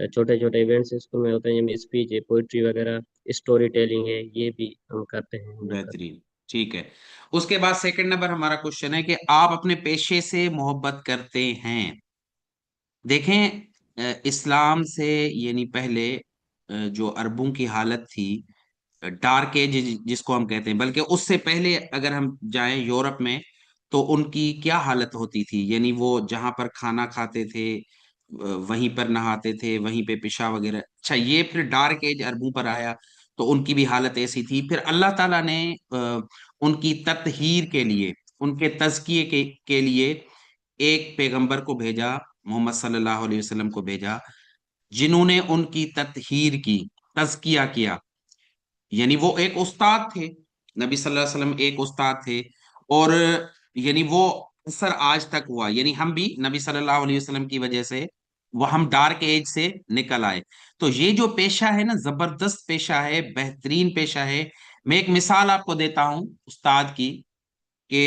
छोटे छोटे इवेंट्स स्कूल में होते हैं, जिनमें स्पीच है, पोइट्री वगैरह, स्टोरी टेलिंग है, ये भी हम करते हैं मिलकर। बेहतरीन। ठीक है। उसके बाद सेकंड नंबर हमारा क्वेश्चन है कि आप अपने पेशे से मोहब्बत करते हैं। देखें, इस्लाम से यानी पहले जो अरबों की हालत थी, डार्क एज जिसको हम कहते हैं, बल्कि उससे पहले अगर हम जाएं यूरोप में, तो उनकी क्या हालत होती थी, यानी वो जहां पर खाना खाते थे वहीं पर नहाते थे, वहीं पे पेशा वगैरह। अच्छा, ये फिर डार्क एज अरबों पर आया तो उनकी भी हालत ऐसी थी। फिर अल्लाह ताला ने उनकी तत्हीर के लिए, उनके तज़किए के लिए एक पैगंबर को भेजा, मोहम्मद सल्लल्लाहु अलैहि वसल्लम को भेजा, जिन्होंने उनकी तत्हीर की, तज़किया किया। यानी वो एक उस्ताद थे, नबी सल्लल्लाहु अलैहि वसल्लम एक उस्ताद थे। और यानी वो असर आज तक हुआ, यानी हम भी नबी सल्लल्लाहु अलैहि वसल्लम की वजह से वो हम डार्क एज से निकल आए। तो ये जो पेशा है ना, जबरदस्त पेशा है, बेहतरीन पेशा है। मैं एक मिसाल आपको देता हूँ उस्ताद की, कि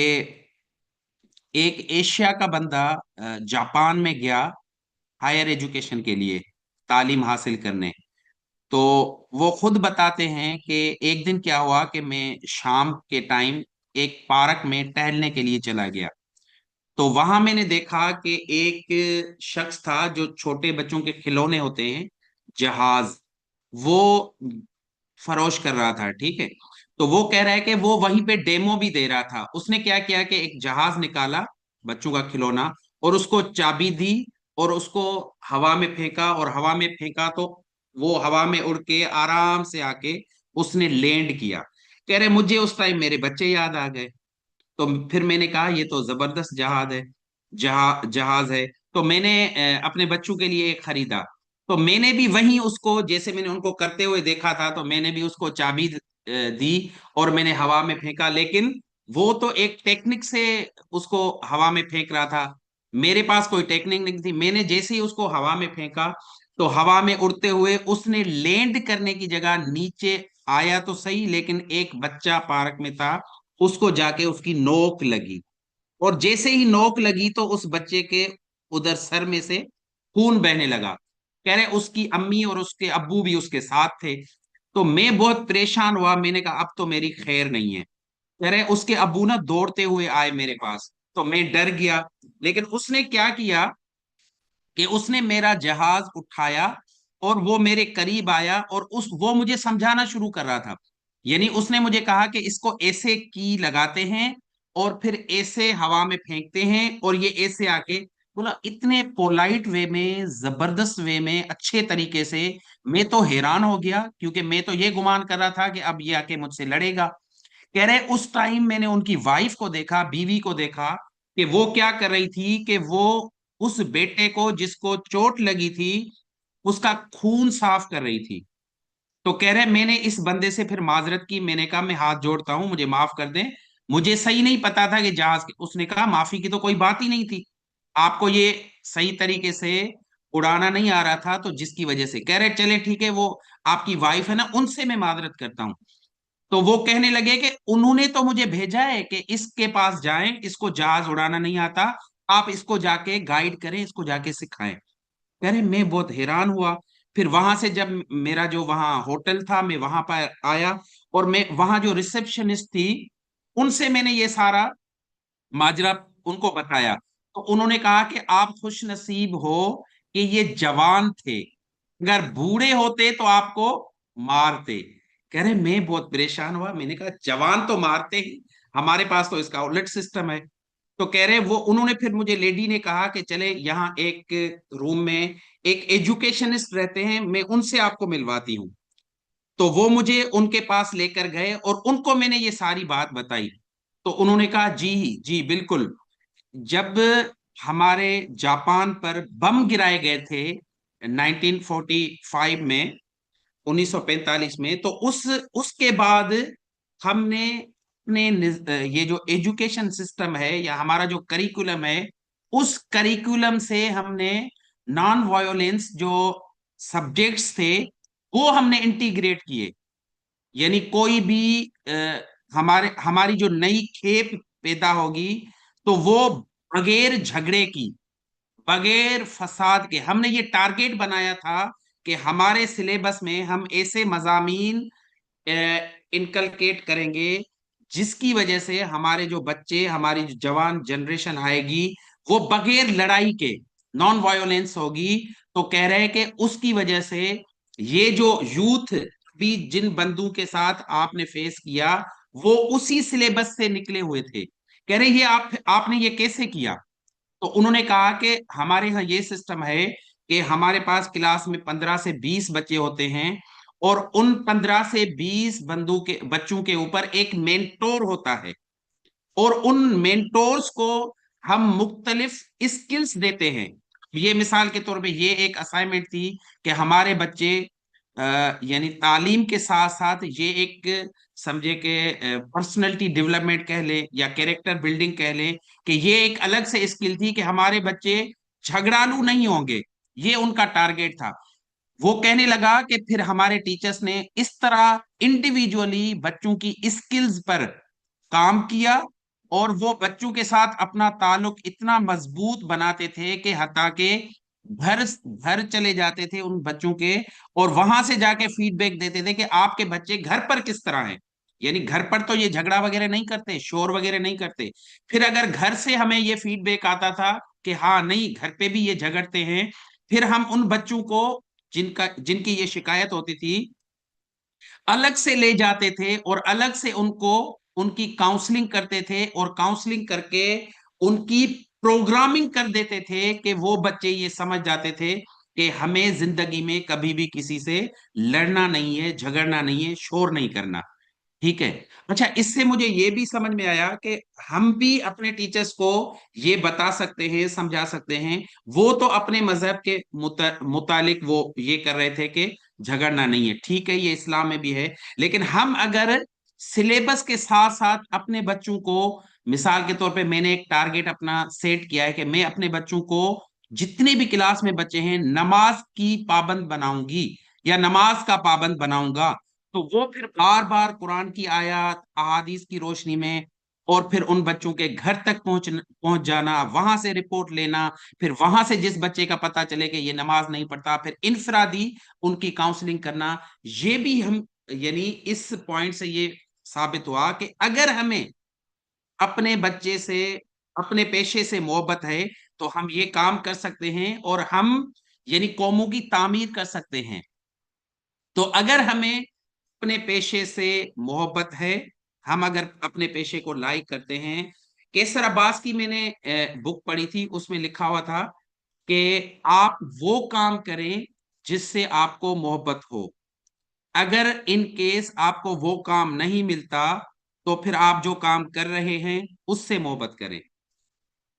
एक एशिया का बंदा जापान में गया हायर एजुकेशन के लिए, तालीम हासिल करने। तो वो खुद बताते हैं कि एक दिन क्या हुआ कि मैं शाम के टाइम एक पार्क में टहलने के लिए चला गया। तो वहां मैंने देखा कि एक शख्स था जो छोटे बच्चों के खिलौने होते हैं, जहाज, वो फरोश कर रहा था। ठीक है। तो वो कह रहा है कि वो वहीं पे डेमो भी दे रहा था। उसने क्या किया कि एक जहाज निकाला, बच्चों का खिलौना, और उसको चाबी दी और उसको हवा में फेंका, और हवा में फेंका तो वो हवा में उड़ के आराम से आके उसने लैंड किया। कह रहे मुझे उस टाइम मेरे बच्चे याद आ गए। तो फिर मैंने कहा ये तो जबरदस्त जहाज है, जहाज है। तो मैंने अपने बच्चों के लिए एक खरीदा। तो मैंने भी वहीं उसको, जैसे मैंने उनको करते हुए देखा था, तो मैंने भी उसको चाबी दी और मैंने हवा में फेंका। लेकिन वो तो एक टेक्निक से उसको हवा में फेंक रहा था, मेरे पास कोई टेक्निक नहीं थी। मैंने जैसे ही उसको हवा में फेंका तो हवा में उड़ते हुए उसने लैंड करने की जगह नीचे आया तो सही, लेकिन एक बच्चा पार्क में था, उसको जाके उसकी नोक लगी। और जैसे ही नोक लगी तो उस बच्चे के उधर सर में से खून बहने लगा। कह रहे उसकी अम्मी और उसके अब्बू भी उसके साथ थे। तो मैं बहुत परेशान हुआ, मैंने कहा अब तो मेरी खैर नहीं है। कह रहे उसके अब्बू ना दौड़ते हुए आए मेरे पास, तो मैं डर गया। लेकिन उसने क्या किया कि उसने मेरा जहाज उठाया और वो मेरे करीब आया और वो मुझे समझाना शुरू कर रहा था। यानी उसने मुझे कहा कि इसको ऐसे की लगाते हैं और फिर ऐसे हवा में फेंकते हैं और ये ऐसे आके, बोला इतने पोलाइट वे में, जबरदस्त वे में, अच्छे तरीके से। मैं तो हैरान हो गया, क्योंकि मैं तो ये गुमान कर रहा था कि अब ये आके मुझसे लड़ेगा। कह रहे उस टाइम मैंने उनकी वाइफ को देखा, बीवी को देखा, कि वो क्या कर रही थी कि वो उस बेटे को जिसको चोट लगी थी उसका खून साफ कर रही थी। तो कह रहे मैंने इस बंदे से फिर माजरत की, मैंने कहा मैं हाथ जोड़ता हूं, मुझे माफ कर दें, मुझे सही नहीं पता था कि उसने कहा माफी की तो कोई बात ही नहीं थी, आपको ये सही तरीके से उड़ाना नहीं आ रहा था, तो जिसकी वजह से। कह रहे चले ठीक है, वो आपकी वाइफ है ना, उनसे मैं माजरत करता हूं। तो वो कहने लगे कि उन्होंने तो मुझे भेजा है कि इसके पास जाएं, इसको जहाज उड़ाना नहीं आता, आप इसको जाके गाइड करें, इसको जाके सिखाएं। कह रहे मैं बहुत हैरान हुआ। फिर वहां से जब मेरा जो वहां होटल था, मैं वहां पर आया और मैं वहां जो रिसेप्शनिस्ट थी उनसे मैंने ये सारा माजरा उनको बताया। तो उन्होंने कहा कि आप खुश नसीब हो कि ये जवान थे, अगर बूढ़े होते तो आपको मारते। कह रहे मैं बहुत परेशान हुआ, मैंने कहा जवान तो मारते ही, हमारे पास तो इसका उलट सिस्टम है। तो कह रहे वो, उन्होंने फिर मुझे लेडी ने कहा कि चले यहाँ एक रूम में एक एजुकेशनिस्ट रहते हैं, मैं उनसे आपको मिलवाती हूँ। तो वो मुझे उनके पास लेकर गए और उनको मैंने ये सारी बात बताई। तो उन्होंने कहा जी जी बिल्कुल, जब हमारे जापान पर बम गिराए गए थे 1945 में, 1945 में, तो उसके बाद हमने अपने ये जो एजुकेशन सिस्टम है या हमारा जो करिकुलम है, उस करिकुलम से हमने नॉन वायोलेंस जो सब्जेक्ट्स थे वो हमने इंटीग्रेट किए। यानी कोई भी हमारी जो नई खेप पैदा होगी तो वो बगैर झगड़े की, बगैर फसाद के, हमने ये टारगेट बनाया था कि हमारे सिलेबस में हम ऐसे मजामीन इनकलकेट करेंगे जिसकी वजह से हमारे जो बच्चे, हमारी जो जवान जनरेशन आएगी वो बगैर लड़ाई के नॉन वायोलेंस होगी। तो कह रहे हैं कि उसकी वजह से ये जो यूथ भी जिन बंदों के साथ आपने फेस किया वो उसी सिलेबस से निकले हुए थे। कह रहे ये आपने ये कैसे किया? तो उन्होंने कहा कि हमारे यहाँ ये सिस्टम है कि हमारे पास क्लास में 15 से 20 बच्चे होते हैं और उन 15 से 20 बच्चों के ऊपर एक मेंटोर होता है और उन मेंटोर्स को हम मुख्तलिफ स्किल्स देते हैं। ये मिसाल के तौर पे ये एक असाइनमेंट थी कि हमारे बच्चे यानी तालीम के साथ साथ ये एक समझे कि पर्सनैलिटी डेवलपमेंट कह ले या कैरेक्टर बिल्डिंग कह ले, कि ये एक अलग से स्किल थी कि हमारे बच्चे झगड़ालू नहीं होंगे, ये उनका टारगेट था। वो कहने लगा कि फिर हमारे टीचर्स ने इस तरह इंडिविजुअली बच्चों की स्किल्स पर काम किया और वो बच्चों के साथ अपना ताल्लुक इतना मजबूत बनाते थे कि हता के घर घर चले जाते थे उन बच्चों के और वहां से जाके फीडबैक देते थे कि आपके बच्चे घर पर किस तरह हैं। यानी घर पर तो ये झगड़ा वगैरह नहीं करते, शोर वगैरह नहीं करते। फिर अगर घर से हमें ये फीडबैक आता था कि हाँ नहीं घर पे भी ये झगड़ते हैं, फिर हम उन बच्चों को जिनकी ये शिकायत होती थी अलग से ले जाते थे और अलग से उनको उनकी काउंसलिंग करते थे और काउंसलिंग करके उनकी प्रोग्रामिंग कर देते थे कि वो बच्चे ये समझ जाते थे कि हमें जिंदगी में कभी भी किसी से लड़ना नहीं है, झगड़ना नहीं है, शोर नहीं करना। ठीक है। अच्छा, इससे मुझे ये भी समझ में आया कि हम भी अपने टीचर्स को ये बता सकते हैं, समझा सकते हैं। वो तो अपने मजहब के मुतालिक वो ये कर रहे थे कि झगड़ना नहीं है, ठीक है, ये इस्लाम में भी है। लेकिन हम अगर सिलेबस के साथ साथ अपने बच्चों को, मिसाल के तौर पे मैंने एक टारगेट अपना सेट किया है कि मैं अपने बच्चों को, जितने भी क्लास में बच्चे हैं, नमाज की पाबंद बनाऊंगी या नमाज का पाबंद बनाऊंगा, तो वो फिर बार बार कुरान की आयत, अहादीस की रोशनी में, और फिर उन बच्चों के घर तक पहुंच जाना, वहां से रिपोर्ट लेना, फिर वहां से जिस बच्चे का पता चले कि ये नमाज नहीं पढ़ता, फिर इनफरादी उनकी काउंसलिंग करना। ये भी हम, यानी इस पॉइंट से ये साबित हुआ कि अगर हमें अपने बच्चे से, अपने पेशे से मोहब्बत है, तो हम ये काम कर सकते हैं और हम यानी कौमों की तामीर कर सकते हैं। तो अगर हमें अपने पेशे से मोहब्बत है, हम अगर अपने पेशे को लाइक करते हैं, कैसर अब्बास की मैंने बुक पढ़ी थी, उसमें लिखा हुआ था कि आप वो काम करें जिससे आपको मोहब्बत हो। अगर इन केस आपको वो काम नहीं मिलता, तो फिर आप जो काम कर रहे हैं उससे मोहब्बत करें।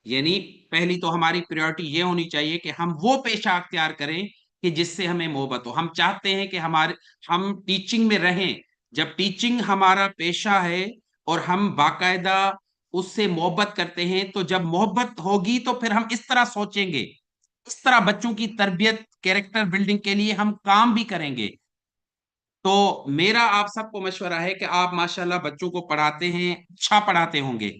यानी पहली तो हमारी प्रायोरिटी ये होनी चाहिए कि हम वो पेशा अख्तियार करें कि जिससे हमें मोहब्बत हो। हम चाहते हैं कि हम टीचिंग में रहें। जब टीचिंग हमारा पेशा है और हम बाकायदा उससे मोहब्बत करते हैं, तो जब मोहब्बत होगी तो फिर हम इस तरह सोचेंगे, इस तरह बच्चों की तरबियत, कैरेक्टर बिल्डिंग के लिए हम काम भी करेंगे। तो मेरा आप सबको मशवरा है कि आप माशाल्लाह बच्चों को पढ़ाते हैं, अच्छा पढ़ाते होंगे,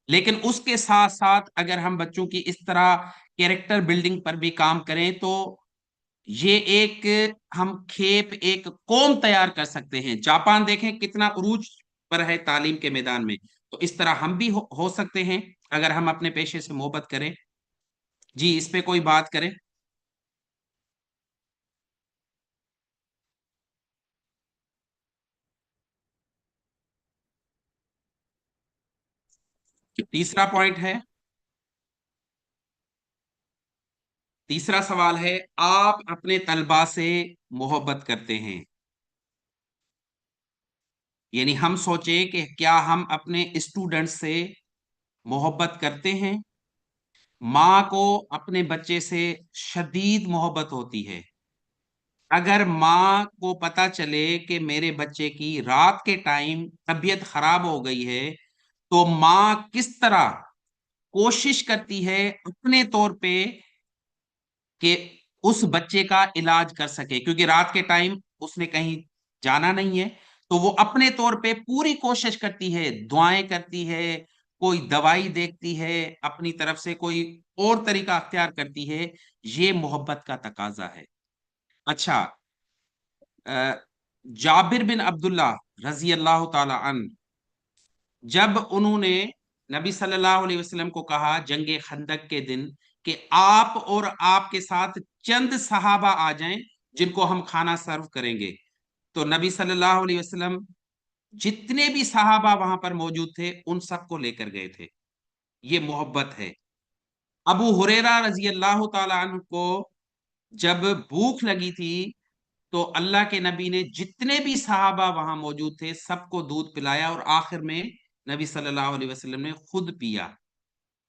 लेकिन उसके साथ साथ अगर हम बच्चों की इस तरह कैरेक्टर बिल्डिंग पर भी काम करें, तो ये एक हम खेप, एक कौम तैयार कर सकते हैं। जापान देखें कितना उरूज पर है तालीम के मैदान में, तो इस तरह हम भी हो सकते हैं अगर हम अपने पेशे से मोहब्बत करें। जी, इस पे कोई बात करें। तीसरा पॉइंट है, तीसरा सवाल है, आप अपने तलबा से मोहब्बत करते हैं? यानी हम सोचें कि क्या हम अपने स्टूडेंट से मोहब्बत करते हैं? माँ को अपने बच्चे से शदीद मोहब्बत होती है। अगर माँ को पता चले कि मेरे बच्चे की रात के टाइम तबीयत खराब हो गई है, तो माँ किस तरह कोशिश करती है अपने तौर पे कि उस बच्चे का इलाज कर सके, क्योंकि रात के टाइम उसने कहीं जाना नहीं है, तो वो अपने तौर पे पूरी कोशिश करती है, दुआएं करती है, कोई दवाई देखती है, अपनी तरफ से कोई और तरीका अख्तियार करती है। ये मोहब्बत का तकाजा है। अच्छा, अ, जाबिर बिन अब्दुल्ला रजी अल्लाह ताला अन, जब उन्होंने नबी सल्लल्लाहु अलैहि वसल्लम को कहा जंगे खंदक के दिन कि आप और आपके साथ चंद सहाबा आ जाएं जिनको हम खाना सर्व करेंगे, तो नबी सल्लल्लाहु अलैहि वसल्लम जितने भी सहाबा वहां पर मौजूद थे उन सबको लेकर गए थे। ये मोहब्बत है। अबू हुरैरा रजी अल्लाह ताला अन्हु को जब भूख लगी थी, तो अल्लाह के नबी ने जितने भी सहाबा वहां मौजूद थे सबको दूध पिलाया, और आखिर में नबी सल्लल्लाहु अलैहि वसल्लम ने खुद पिया।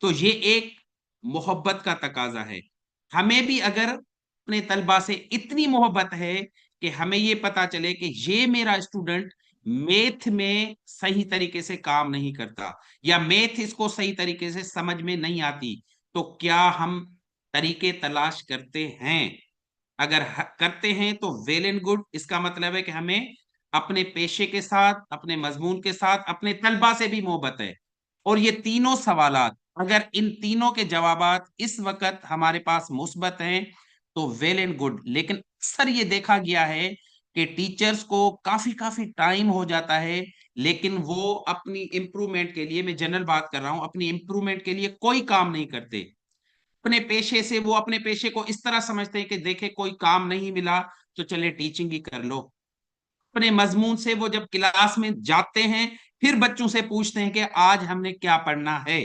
तो ये एक मोहब्बत का तकाजा है। हमें भी अगर अपने तलबा से इतनी मोहब्बत है कि हमें ये पता चले कि ये मेरा स्टूडेंट मैथ में सही तरीके से काम नहीं करता, या मैथ इसको सही तरीके से समझ में नहीं आती, तो क्या हम तरीके तलाश करते हैं? अगर करते हैं तो वेल एंड गुड। इसका मतलब है कि हमें अपने पेशे के साथ, अपने मजमून के साथ, अपने तलबा से भी मोहब्बत है। और ये तीनों सवालात, अगर इन तीनों के जवाबात इस वक्त हमारे पास मुस्बत हैं, तो वेल एंड गुड। लेकिन अक्सर ये देखा गया है कि टीचर्स को काफी काफी टाइम हो जाता है, लेकिन वो अपनी इंप्रूवमेंट के लिए, मैं जनरल बात कर रहा हूं, अपनी इंप्रूवमेंट के लिए कोई काम नहीं करते। अपने पेशे से वो अपने पेशे को इस तरह समझते हैं कि देखे कोई काम नहीं मिला तो चले टीचिंग ही कर लो। अपने मजमून से वो जब क्लास में जाते हैं, फिर बच्चों से पूछते हैं कि आज हमने क्या पढ़ना है।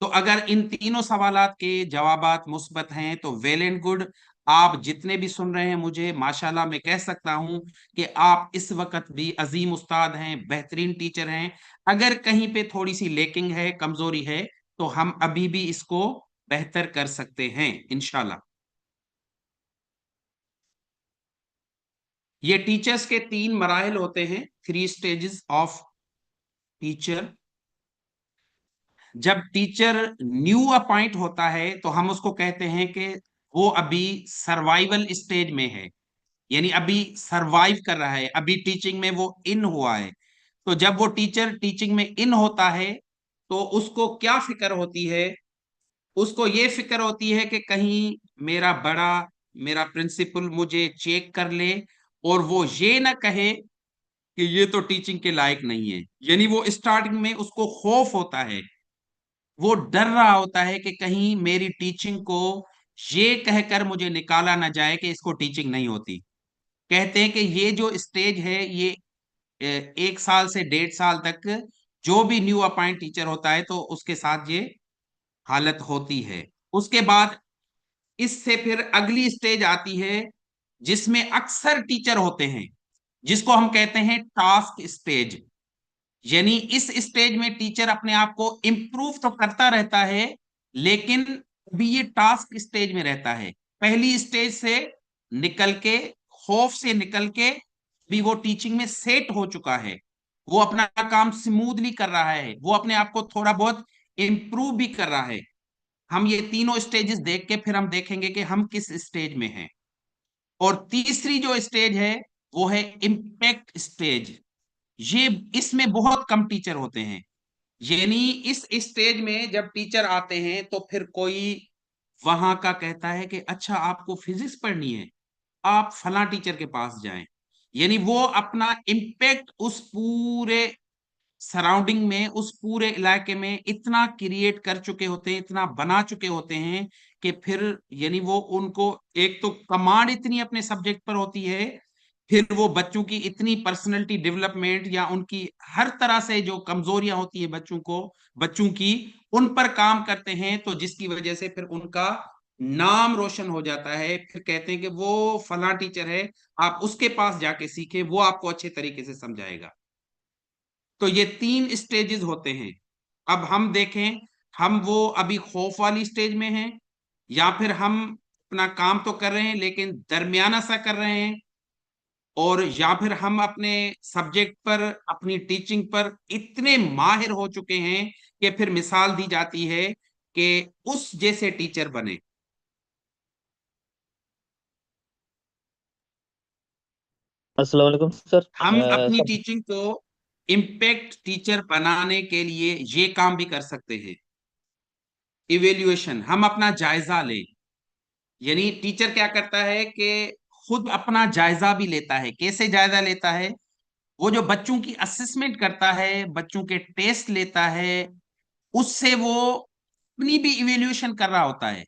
तो अगर इन तीनों सवालात के जवाबात मुस्बत हैं तो वेल एंड गुड। आप जितने भी सुन रहे हैं मुझे, माशाल्लाह मैं कह सकता हूं कि आप इस वक्त भी अजीम उस्ताद हैं, बेहतरीन टीचर हैं। अगर कहीं पे थोड़ी सी लेकिंग है, कमजोरी है, तो हम अभी भी इसको बेहतर कर सकते हैं इंशाल्लाह। ये टीचर्स के 3 मराहिल होते हैं, 3 स्टेजेस ऑफ टीचर। जब टीचर न्यू अपॉइंट होता है तो हम उसको कहते हैं कि वो अभी सर्वाइवल स्टेज में है, यानी अभी सरवाइव कर रहा है, अभी टीचिंग में वो इन हुआ है। तो जब वो टीचर टीचिंग में इन होता है तो उसको क्या फिक्र होती है? उसको ये फिक्र होती है कि कहीं मेरा प्रिंसिपल मुझे चेक कर ले और वो ये ना कहे कि ये तो टीचिंग के लायक नहीं है। यानी वो स्टार्टिंग में उसको खौफ होता है, वो डर रहा होता है कि कहीं मेरी टीचिंग को ये कहकर मुझे निकाला ना जाए कि इसको टीचिंग नहीं होती। कहते हैं कि ये जो स्टेज है ये 1 साल से 1.5 साल तक जो भी न्यू अपॉइंट टीचर होता है तो उसके साथ ये हालत होती है। उसके बाद इससे फिर अगली स्टेज आती है जिसमें अक्सर टीचर होते हैं, जिसको हम कहते हैं टास्क स्टेज। यानी इस स्टेज में टीचर अपने आप को इम्प्रूव तो करता रहता है, लेकिन अभी ये टास्क स्टेज में रहता है। पहली स्टेज से निकल के, खौफ से निकल के भी वो टीचिंग में सेट हो चुका है, वो अपना काम स्मूथली कर रहा है, वो अपने आप को थोड़ा बहुत इम्प्रूव भी कर रहा है। हम ये तीनों स्टेजेस देख के फिर हम देखेंगे कि हम किस स्टेज में हैं। और तीसरी जो स्टेज है वो है इम्पैक्ट स्टेज। ये इसमें बहुत कम टीचर होते हैं। यानी इस स्टेज में जब टीचर आते हैं तो फिर कोई वहां का कहता है कि अच्छा आपको फिजिक्स पढ़नी है, आप फला टीचर के पास जाएं। यानी वो अपना इम्पैक्ट उस पूरे सराउंडिंग में, उस पूरे इलाके में इतना क्रिएट कर चुके होते हैं, इतना बना चुके होते हैं कि फिर यानी वो उनको एक तो कमांड इतनी अपने सब्जेक्ट पर होती है, फिर वो बच्चों की इतनी पर्सनैलिटी डेवलपमेंट या उनकी हर तरह से जो कमजोरियां होती है बच्चों की उन पर काम करते हैं, तो जिसकी वजह से फिर उनका नाम रोशन हो जाता है। फिर कहते हैं कि वो फला टीचर है, आप उसके पास जाके सीखे, वो आपको अच्छे तरीके से समझाएगा। तो ये 3 स्टेजेस होते हैं। अब हम देखें, हम वो अभी खौफ वाली स्टेज में हैं, या फिर हम अपना काम तो कर रहे हैं लेकिन दरमियाना सा कर रहे हैं, और या फिर हम अपने सब्जेक्ट पर, अपनी टीचिंग पर इतने माहिर हो चुके हैं कि फिर मिसाल दी जाती है कि उस जैसे टीचर बने। अस्सलाम वालेकुम सर। हम अपनी सर टीचिंग को इम्पैक्ट टीचर बनाने के लिए ये काम भी कर सकते हैं, इवेल्युएशन, हम अपना जायजा लें। यानी टीचर क्या करता है कि खुद अपना जायजा भी लेता है। कैसे जायजा लेता है? वो जो बच्चों की असेसमेंट करता है, बच्चों के टेस्ट लेता है, उससे वो अपनी भी इवेल्युएशन कर रहा होता है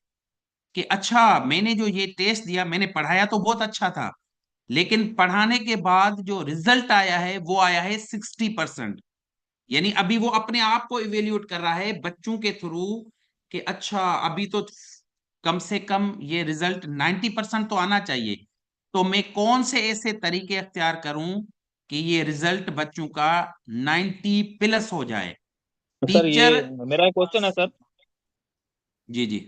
कि अच्छा मैंने जो ये टेस्ट दिया, मैंने पढ़ाया तो बहुत अच्छा था, लेकिन पढ़ाने के बाद जो रिजल्ट आया है वो आया है 60%। यानी अभी वो अपने आप को इवेल्युएट कर रहा है बच्चों के थ्रू कि अच्छा अभी तो कम से कम ये रिजल्ट 90% तो आना चाहिए, तो मैं कौन से ऐसे तरीके अख्तियार करूं कि ये रिजल्ट बच्चों का 90+ हो जाए। सर ये टीचर। मेरा एक क्वेश्चन है सर। जी जी।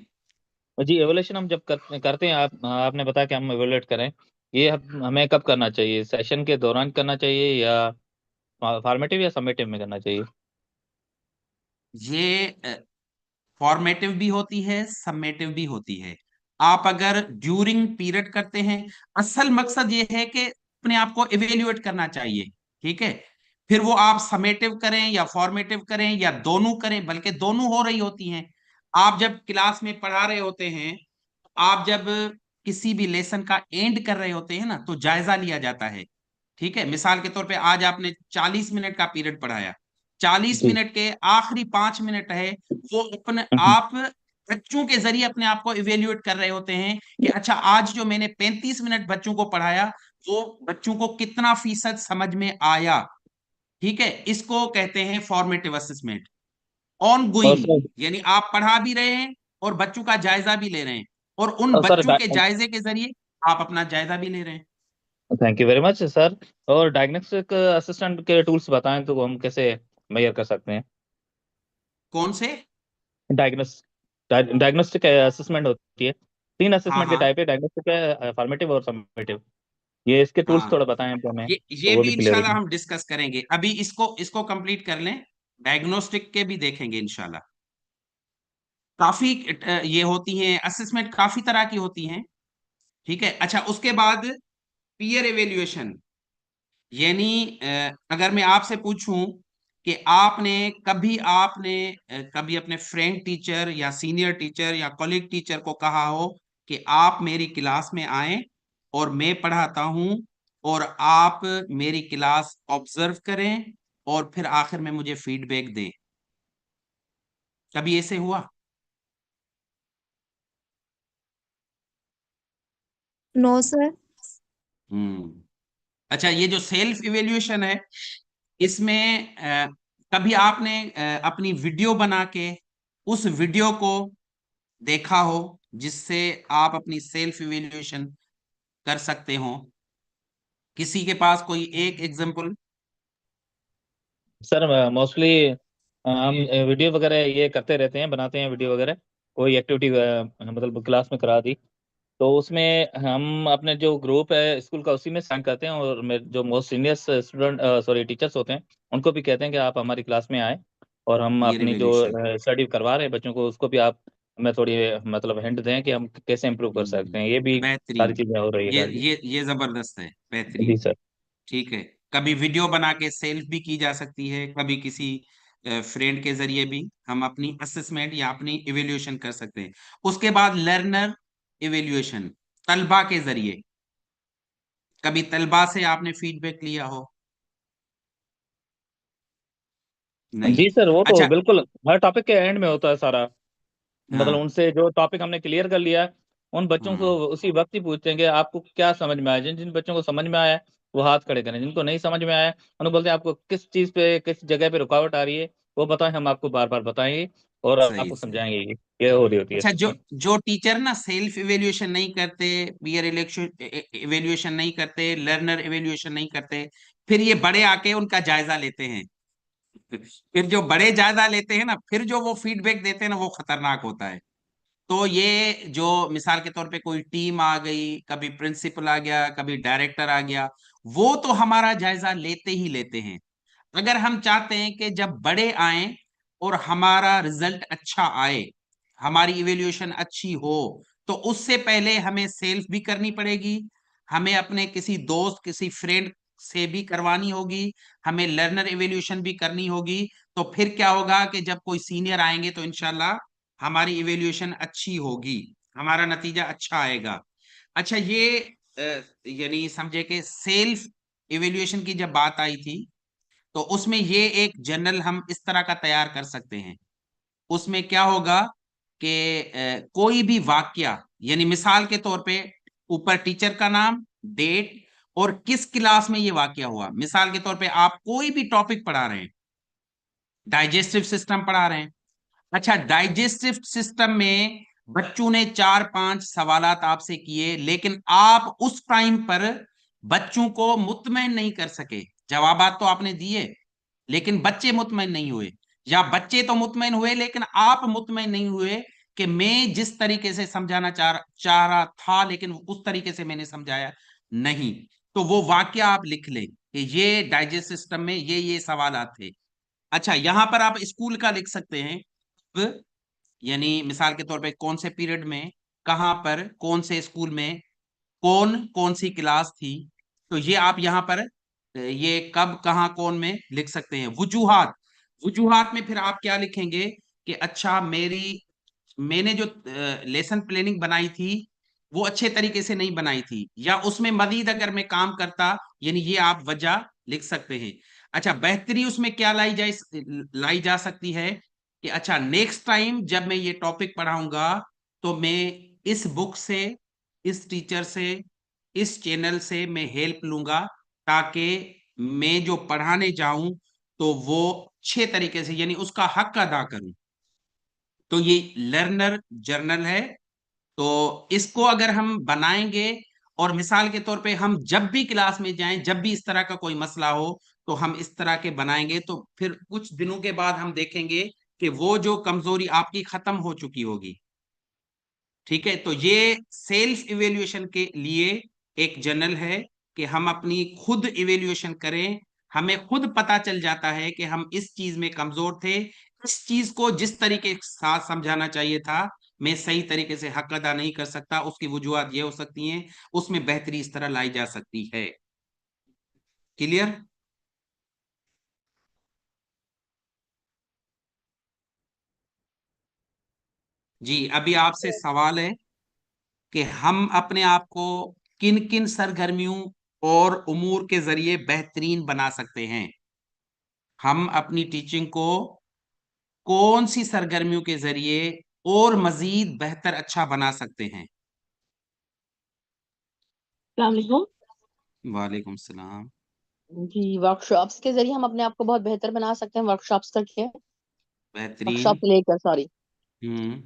जी एवोल्यूशन हम जब करते हैं, आपने बताया कि हम एवोल्यूट करें, ये हमें कब करना चाहिए? सेशन के दौरान करना चाहिए या फॉर्मेटिव या समेटिव में करना चाहिए? ये फॉर्मेटिव भी होती है, समेटिव भी होती है। आप अगर ड्यूरिंग पीरियड करते हैं, असल मकसद ये है कि अपने आप को इवेल्युएट करना चाहिए, ठीक है। फिर वो आप समेटिव करें या फॉर्मेटिव करें या दोनों करें, बल्कि दोनों हो रही होती हैं। आप जब क्लास में पढ़ा रहे होते हैं, आप जब किसी भी लेसन का एंड कर रहे होते हैं ना, तो जायजा लिया जाता है, ठीक है। मिसाल के तौर पे आज आपने 40 मिनट का पीरियड पढ़ाया, 40 जी। मिनट के आखिरी 5 मिनट है, वो अपने हम्म। आप बच्चों के जरिए अपने आप को इवेल्युएट कर रहे होते हैं कि अच्छा आज जो मैंने 35 मिनट बच्चों को पढ़ाया वो बच्चों को कितना फीसद समझ में आया, ठीक है। इसको कहते हैं फॉर्मेटिव असेसमेंट। ऑन और गोइंग, सर यानी आप पढ़ा भी रहे हैं और बच्चों का जायजा भी ले रहे हैं। और उन सर बच्चों के जायजे के जरिए आप अपना जायजा भी ले रहे हैं। Thank you very much sir. और डायग्नोस्टिक असिस्टेंट के टूल्स बताएं तो हम कैसे मेजर कर सकते हैं? कौन से? डायग्नोस डायग्नोस्टिक असेसमेंट होती है, 3 हाँ असेसमेंट के हाँ टाइप है, डायग्नोस्टिक है, फॉर्मेटिव और समेटिव। ये इसके टूल्स हाँ, थोड़ा बताएं तो हमें, तो ये वो भी भी क्लियर इंशाल्लाह होगी। हम डिस्कस करेंगे। अभी इसको कंप्लीट कर लें, डायग्नोस्टिक के भी देखेंगे इंशाल्लाह। काफी ये होती हैं असेसमेंट, काफी तरह की होती हैं। ठीक है, अच्छा उसके बाद पीयर एवेल्युएशन, यानी अगर मैं आपसे पूछूं कि कभी अपने फ्रेंड टीचर या सीनियर टीचर या कॉलीग टीचर को कहा हो कि आप मेरी क्लास में आए और मैं पढ़ाता हूं और आप मेरी क्लास ऑब्जर्व करें और फिर आखिर में मुझे फीडबैक दें, कभी ऐसे हुआ? No sir. हम्म। अच्छा, ये जो सेल्फ इवेल्युएशन है, इसमें कभी आपने अपनी वीडियो बना के उस वीडियो को देखा हो जिससे आप अपनी सेल्फ इवेल्युएशन कर सकते हो? किसी के पास कोई एक एग्जांपल? सर मोस्टली हम वीडियो वगैरह ये करते रहते हैं, बनाते हैं वीडियो वगैरह। कोई एक्टिविटी मतलब क्लास में करा दी तो उसमें हम अपने जो ग्रुप है स्कूल का उसी में साइन करते हैं, और जो most senior student sorry teachers होते हैं उनको भी कहते हैं कि आप हमारी क्लास में आए, और हम पीयर अपनी जो इवेल्युएशन। स्टडी करवा रहे हैं बच्चों को उसको भी आप हमें थोड़ी मतलब हिंट दें कि हम कैसे इम्प्रूव कर सकते हैं। ये भी सारी बेहतरीन। चीजें हो रही है ये गाड़ी। ये ये जबरदस्त है, जी बेहतरीन। सर। ठीक है, कभी वीडियो बना के सेल्फ भी की जा सकती है, कभी किसी फ्रेंड के जरिए भी हम अपनी असेसमेंट या अपनी इवेल्युएशन कर सकते हैं। उसके बाद लर्नर इवेल्युएशन, तलबा के जरिए, कभी तलबा से आपने फीडबैक लिया हो? नहीं। जी सर, वो तो अच्छा। बिल्कुल हर टॉपिक के एंड में होता है सारा। मतलब हाँ। उनसे जो टॉपिक हमने क्लियर कर लिया है उन बच्चों को हम्म। उसी वक्त ही पूछते हैं कि आपको क्या समझ में आया। जिन जिन बच्चों को समझ में आया है वो हाथ खड़े करें, जिनको नहीं समझ में आया उन्हें बोलते हैं आपको किस चीज पे किस जगह पे रुकावट आ रही है वो बताएं, हम आपको बार बार बताएंगे और सही आपको सही। समझाएंगे। ये हो रही होती है अच्छा, जो इसमें। जो टीचर ना सेल्फ इवेल्युएशन नहीं करते, पीयर इवेल्युएशन नहीं करते, लर्नर इवेल्युएशन नहीं करते, फिर ये बड़े आके उनका जायजा लेते हैं। फिर जो बड़े जायजा लेते हैं ना, फिर जो वो फीडबैक देते हैं ना, वो खतरनाक होता है। तो ये जो मिसाल के तौर पे कोई टीम आ गई, कभी प्रिंसिपल आ गया, कभी डायरेक्टर आ गया, वो तो हमारा जायजा लेते ही लेते हैं। अगर हम चाहते हैं कि जब बड़े आए और हमारा रिजल्ट अच्छा आए, हमारी इवेल्युएशन अच्छी हो, तो उससे पहले हमें सेल्फ भी करनी पड़ेगी, हमें अपने किसी दोस्त किसी फ्रेंड से भी करवानी होगी, हमें लर्नर इवेल्युएशन भी करनी होगी। तो फिर क्या होगा कि जब कोई सीनियर आएंगे तो इंशाल्लाह हमारी इवेल्युएशन अच्छी होगी, हमारा नतीजा अच्छा आएगा। अच्छा, ये यानी समझे कि सेल्फ इवेल्युएशन की जब बात आई थी, तो उसमें ये एक जर्नल हम इस तरह का तैयार कर सकते हैं। उसमें क्या होगा कि कोई भी वाक्या, यानी मिसाल के तौर पे ऊपर टीचर का नाम, डेट और किस क्लास में ये वाक्या हुआ। मिसाल के तौर पे आप कोई भी टॉपिक पढ़ा रहे हैं, डाइजेस्टिव सिस्टम पढ़ा रहे हैं। अच्छा, डाइजेस्टिव सिस्टम में बच्चों ने 4-5 सवालात आपसे किए, लेकिन आप उस टाइम पर बच्चों को मुतमईन नहीं कर सके। जवाबात तो आपने दिए लेकिन बच्चे मुतमईन नहीं हुए, या बच्चे तो मुतमईन हुए लेकिन आप मुतमईन नहीं हुए कि मैं जिस तरीके से समझाना चाह रहा था लेकिन उस तरीके से मैंने समझाया नहीं। तो वो वाक्य आप लिख लें कि ये डाइजेस्ट सिस्टम में ये सवालात थे। अच्छा, यहां पर आप स्कूल का लिख सकते हैं, यानी मिसाल के तौर पे कौन से पीरियड में, कहां पर, कौन से स्कूल में, कौन कौन सी क्लास थी। तो ये आप यहाँ पर ये कब कहाँ कौन में लिख सकते हैं। वजूहात, वजूहात में फिर आप क्या लिखेंगे कि अच्छा मैंने जो लेसन प्लानिंग बनाई थी वो अच्छे तरीके से नहीं बनाई थी, या उसमें मजीद अगर मैं काम करता, यानी ये आप वजह लिख सकते हैं। अच्छा, बेहतरी उसमें क्या लाई जा सकती है कि अच्छा नेक्स्ट टाइम जब मैं ये टॉपिक पढ़ाऊंगा तो मैं इस बुक से, इस टीचर से, इस चैनल से मैं हेल्प लूंगा, ताकि मैं जो पढ़ाने जाऊं तो वो अच्छे तरीके से, यानी उसका हक अदा करूं। तो ये लर्नर जर्नल है। तो इसको अगर हम बनाएंगे और मिसाल के तौर पे हम जब भी क्लास में जाएं, जब भी इस तरह का कोई मसला हो तो हम इस तरह के बनाएंगे, तो फिर कुछ दिनों के बाद हम देखेंगे कि वो जो कमजोरी आपकी खत्म हो चुकी होगी। ठीक है, तो ये सेल्फ इवेल्युएशन के लिए एक जर्नल है कि हम अपनी खुद इवेल्युएशन करें। हमें खुद पता चल जाता है कि हम इस चीज में कमजोर थे, इस चीज को जिस तरीके के साथ समझाना चाहिए था मैं सही तरीके से हक अदा नहीं कर सकता, उसकी वजूहत ये हो सकती हैं, उसमें बेहतरी इस तरह लाई जा सकती है। क्लियर? जी, अभी आपसे सवाल है कि हम अपने आप को किन किन सरगर्मियों और उमूर के जरिए बेहतरीन बना सकते हैं। हम अपनी टीचिंग को कौन सी सरगर्मियों के जरिए और मजीद बेहतर अच्छा बना सकते हैं? अस्सलाम वालेकुम। वालेकुम सलाम। जी, वर्कशॉप्स के जरिए हम अपने आप को बहुत बेहतर बना सकते हैं। वर्कशॉप्स करके, बेहतरीन। वर्कशॉप लेकर, सॉरी, हम्म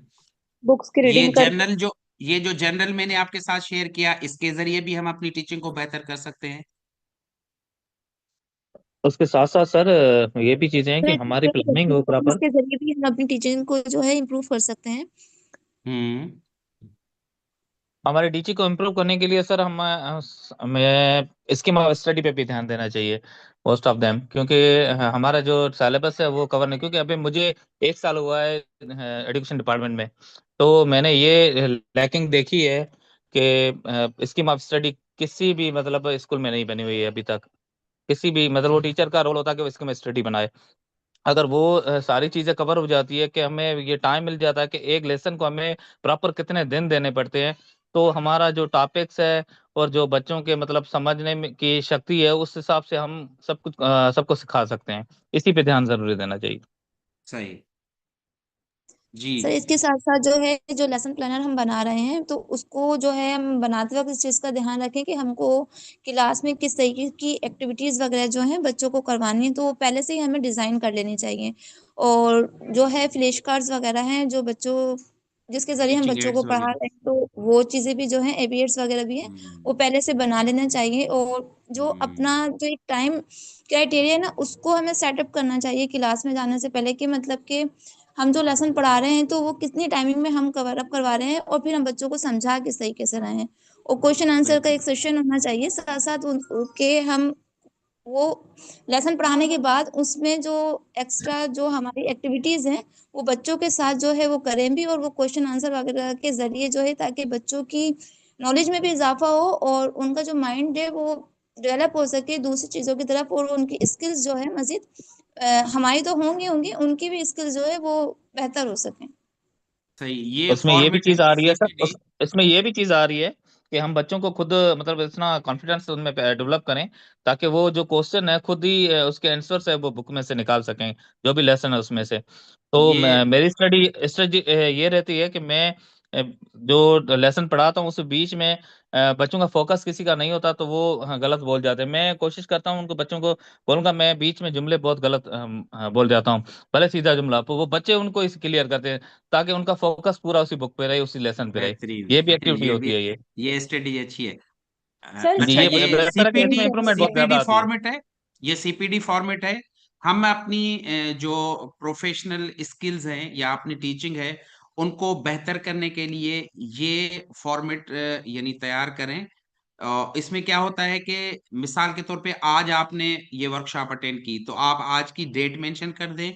बुक्स की ये रीडिंग करके। जर्नल जो ये जो जर्नल मैंने आपके साथ शेयर किया, इसके जरिए भी हम अपनी टीचिंग को बेहतर कर सकते हैं। उसके साथ साथ सर ये भी चीजें हैं कि हमारी प्लानिंग हो प्रॉपर। इसके जरिए भी हम अपनी टीचिंग को जो है इम्प्रूव कर सकते हैं। हम्म हमारी टीचिंग को इम्प्रूव करने के लिए सर हमें स्कीम ऑफ स्टडी पे भी ध्यान देना चाहिए, मोस्ट ऑफ देम, क्योंकि हमारा जो सिलेबस है वो कवर नहीं, क्योंकि अभी मुझे 1 साल हुआ है एजुकेशन डिपार्टमेंट में। तो मैंने ये लैकिंग देखी है कि स्कीम ऑफ स्टडी किसी भी मतलब स्कूल में नहीं बनी हुई है अभी तक। किसी भी मतलब वो टीचर का रोल होता है कि वो स्कीम स्टडी बनाए। अगर वो सारी चीजें कवर हो जाती है कि हमें ये टाइम मिल जाता है कि एक लेसन को हमें प्रॉपर कितने दिन देने पड़ते हैं, तो हमारा जो टॉपिक्स है और जो बच्चों के मतलब समझने की शक्ति है उस हिसाब से हम सब कुछ सबको सिखा सकते हैं। इसी पे ध्यान जरूरी देना चाहिए। सही। जी। सर इसके साथ साथ जो है जो लेसन प्लानर हम बना रहे हैं तो उसको जो है हम बनाते वक्त इस चीज़ का ध्यान रखें कि हमको क्लास में किस तरीके की एक्टिविटीज़ वगैरह जो हैं बच्चों को करवानी है, तो वो पहले से ही हमें डिज़ाइन कर लेनी चाहिए। और जो है फ्लैश कार्ड्स वगैरह हैं जो बच्चों जिसके ज़रिए हम टीचिंग बच्चों को एड्स पढ़ा वगैरह। रहे हैं, तो वो चीज़ें भी जो हैं एबीएड्स वगैरह भी हैं वो पहले से बना लेना चाहिए। और जो अपना जो एक टाइम क्राइटेरिया है ना उसको हमें सेटअप करना चाहिए क्लास में जाने से पहले, कि मतलब कि हम जो लेसन पढ़ा रहे हैं तो वो कितनी टाइमिंग में हम कवर अप करवा रहे हैं और फिर हम बच्चों को समझा किस तरीके से रहे हैं। और क्वेश्चन आंसर का एक सेशन होना चाहिए साथ साथ के हम वो लेसन पढ़ाने के बाद उसमें जो एक्स्ट्रा जो हमारी एक्टिविटीज हैं वो बच्चों के साथ जो है वो करें भी, और वो क्वेश्चन आंसर वगैरह के जरिए जो है ताकि बच्चों की नॉलेज में भी इजाफा हो और उनका जो माइंड है वो डेवलप हो सके दूसरी चीजों की तरफ, और उनकी स्किल्स जो है मजीद हमारी तो होंगी होंगी उनकी भी स्किल्स जो है वो बेहतर हो सके। सही। ये उसमें ये भी फॉर्मेट है चीज आ रही है सर, सीपीडी। इसमें ये भी चीज आ रही है कि हम बच्चों को खुद मतलब इतना कॉन्फिडेंस उनमें डेवलप करें ताकि वो जो क्वेश्चन है खुद ही उसके आंसर्स है वो बुक में से निकाल सकें, जो भी लेसन है उसमें से। तो ये मेरी स्टडी स्ट्रेटजी ये रहती है कि मैं जो लेसन पढ़ाता हूँ उस बीच में बच्चों का फोकस किसी का नहीं होता तो वो गलत बोल जाते हैं। मैं कोशिश करता हूँ उनको बच्चों को बोलूंगा, मैं बीच में जुमले बहुत गलत बोल जाता हूँ, भले सीधा जुमला, तो वो बच्चे उनको इस क्लियर करते हैं ताकि उनका फोकस पूरा उसी बुक पे रहे, उसी लेसन पे रहे। बेहतरीन। ये भी एक्टिविटी ये होती भी है ये। ये स्ट्रेटेजी अच्छी है। सर जी, अच्छा, इसके ये लिए ये इस तरह के भी इसमें सीपीडी इंप्रूवमेंट बहुत सीपीडी ज्यादा आती है। फॉर्मेट है। ये सीपीडी फॉर्मेट है। हम अपनी जो प्रोफेशनल स्किल्स हैं या अपनी टीचिंग है उनको बेहतर करने के लिए ये फॉर्मेट यानी तैयार करें। इसमें क्या होता है कि मिसाल के तौर पे आज आपने ये वर्कशॉप अटेंड की तो आप आज की डेट मेंशन कर दें।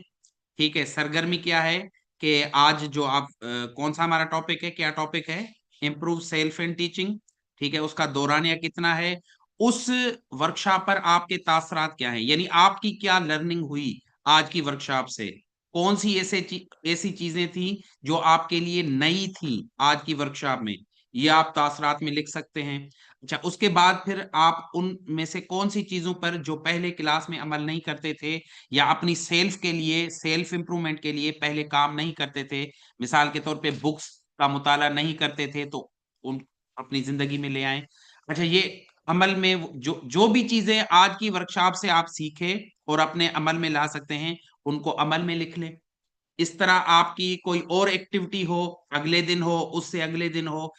ठीक है, सरगर्मी क्या है कि आज जो आप कौन सा हमारा टॉपिक है, क्या टॉपिक है? Improve self and teaching. ठीक है, उसका दौरानिया कितना है? उस वर्कशॉप पर आपके तासरात क्या है, यानी आपकी क्या लर्निंग हुई आज की वर्कशॉप से? कौन सी ऐसी चीजें थी जो आपके लिए नई थी आज की वर्कशॉप में? ये आप तासरात में लिख सकते हैं। अच्छा, उसके बाद फिर आप उन में से कौन सी चीजों पर जो पहले क्लास में अमल नहीं करते थे या अपनी सेल्फ के लिए सेल्फ इंप्रूवमेंट के लिए पहले काम नहीं करते थे, मिसाल के तौर पे बुक्स का मुताला नहीं करते थे, तो उन अपनी जिंदगी में ले आए। अच्छा, ये अमल में जो जो भी चीजें आज की वर्कशॉप से आप सीखे और अपने अमल में ला सकते हैं उनको अमल में लिख लें। इस तरह आपकी कोई और एक्टिविटी हो, अगले दिन हो, उससे अगले दिन हो,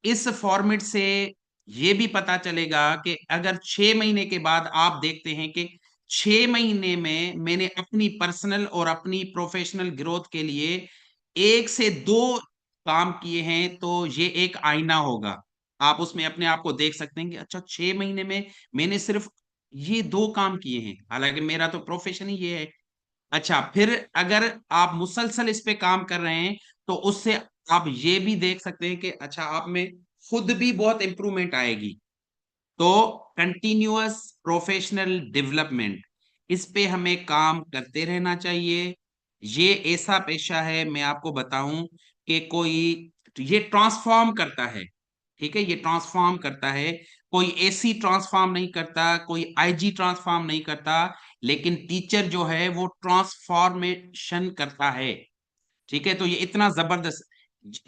इस फॉर्मेट से ये भी पता चलेगा कि अगर 6 महीने के बाद आप देखते हैं कि 6 महीने में मैंने अपनी पर्सनल और अपनी प्रोफेशनल ग्रोथ के लिए 1 से 2 काम किए हैं, तो ये एक आईना होगा। आप उसमें अपने आप को देख सकते हैं कि अच्छा 6 महीने में मैंने सिर्फ ये 2 काम किए हैं, हालांकि मेरा तो प्रोफेशन ही ये है। अच्छा, फिर अगर आप मुसलसल इस पे काम कर रहे हैं तो उससे आप ये भी देख सकते हैं कि अच्छा आप में खुद भी बहुत इंप्रूवमेंट आएगी। तो कंटिन्यूअस प्रोफेशनल डेवलपमेंट, इस पे हमें काम करते रहना चाहिए। ये ऐसा पेशा है, मैं आपको बताऊं कि कोई ये ट्रांसफॉर्म करता है, ठीक है, ये ट्रांसफॉर्म करता है। कोई एसी ट्रांसफॉर्म नहीं करता, कोई आईजी ट्रांसफॉर्म नहीं करता, लेकिन टीचर जो है वो ट्रांसफॉर्मेशन करता है। ठीक है, तो ये इतना जबरदस्त,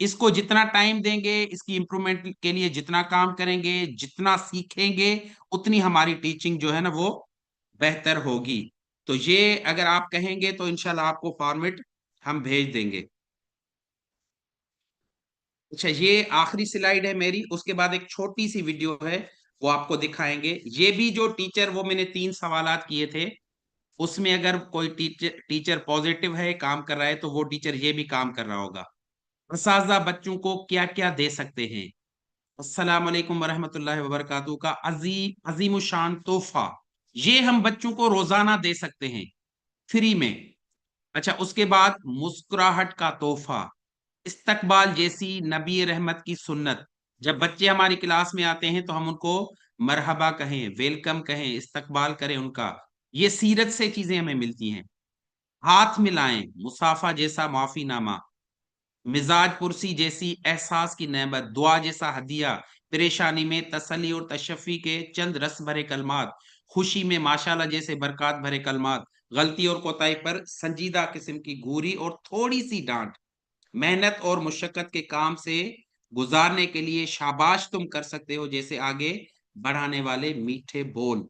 इसको जितना टाइम देंगे, इसकी इंप्रूवमेंट के लिए जितना काम करेंगे, जितना सीखेंगे, उतनी हमारी टीचिंग जो है ना वो बेहतर होगी। तो ये अगर आप कहेंगे तो इंशाल्लाह आपको फॉर्मेट हम भेज देंगे। अच्छा, ये आखिरी स्लाइड है मेरी, उसके बाद एक छोटी सी वीडियो है वो आपको दिखाएंगे। ये भी जो टीचर, वो मैंने 3 सवालात किए थे, उसमें अगर कोई टीचर पॉजिटिव है, काम कर रहा है, तो वो टीचर ये भी काम कर रहा होगा। असाजा बच्चों को क्या क्या दे सकते हैं? अस्सलाम वालेकुम वरहमतुल्लाहि वबरकातुहू का अजीमुशान तोहफा, ये हम बच्चों को रोजाना दे सकते हैं फ्री में। अच्छा, उसके बाद मुस्कुराहट का तोहफा, इस्तकबाल जैसी नबी रहमत की सुन्नत। जब बच्चे हमारी क्लास में आते हैं तो हम उनको मरहबा कहें, वेलकम कहें, इस्तकबाल करें उनका। ये सीरत से चीजें हमें मिलती हैं। हाथ मिलाएं, मुसाफा जैसा माफीनामा, मिजाज पुरसी जैसी एहसास की नेमत, दुआ जैसा हदिया, परेशानी में तसल्ली और तशफ़ी के चंद रस भरे कलमात, खुशी में माशाल्लाह जैसे बरकत भरे कलमात, गलती और कोताही पर संजीदा किस्म की घूरी और थोड़ी सी डांट, मेहनत और मुशक्कत के काम से गुजारने के लिए शाबाश तुम कर सकते हो जैसे आगे बढ़ाने वाले मीठे बोल।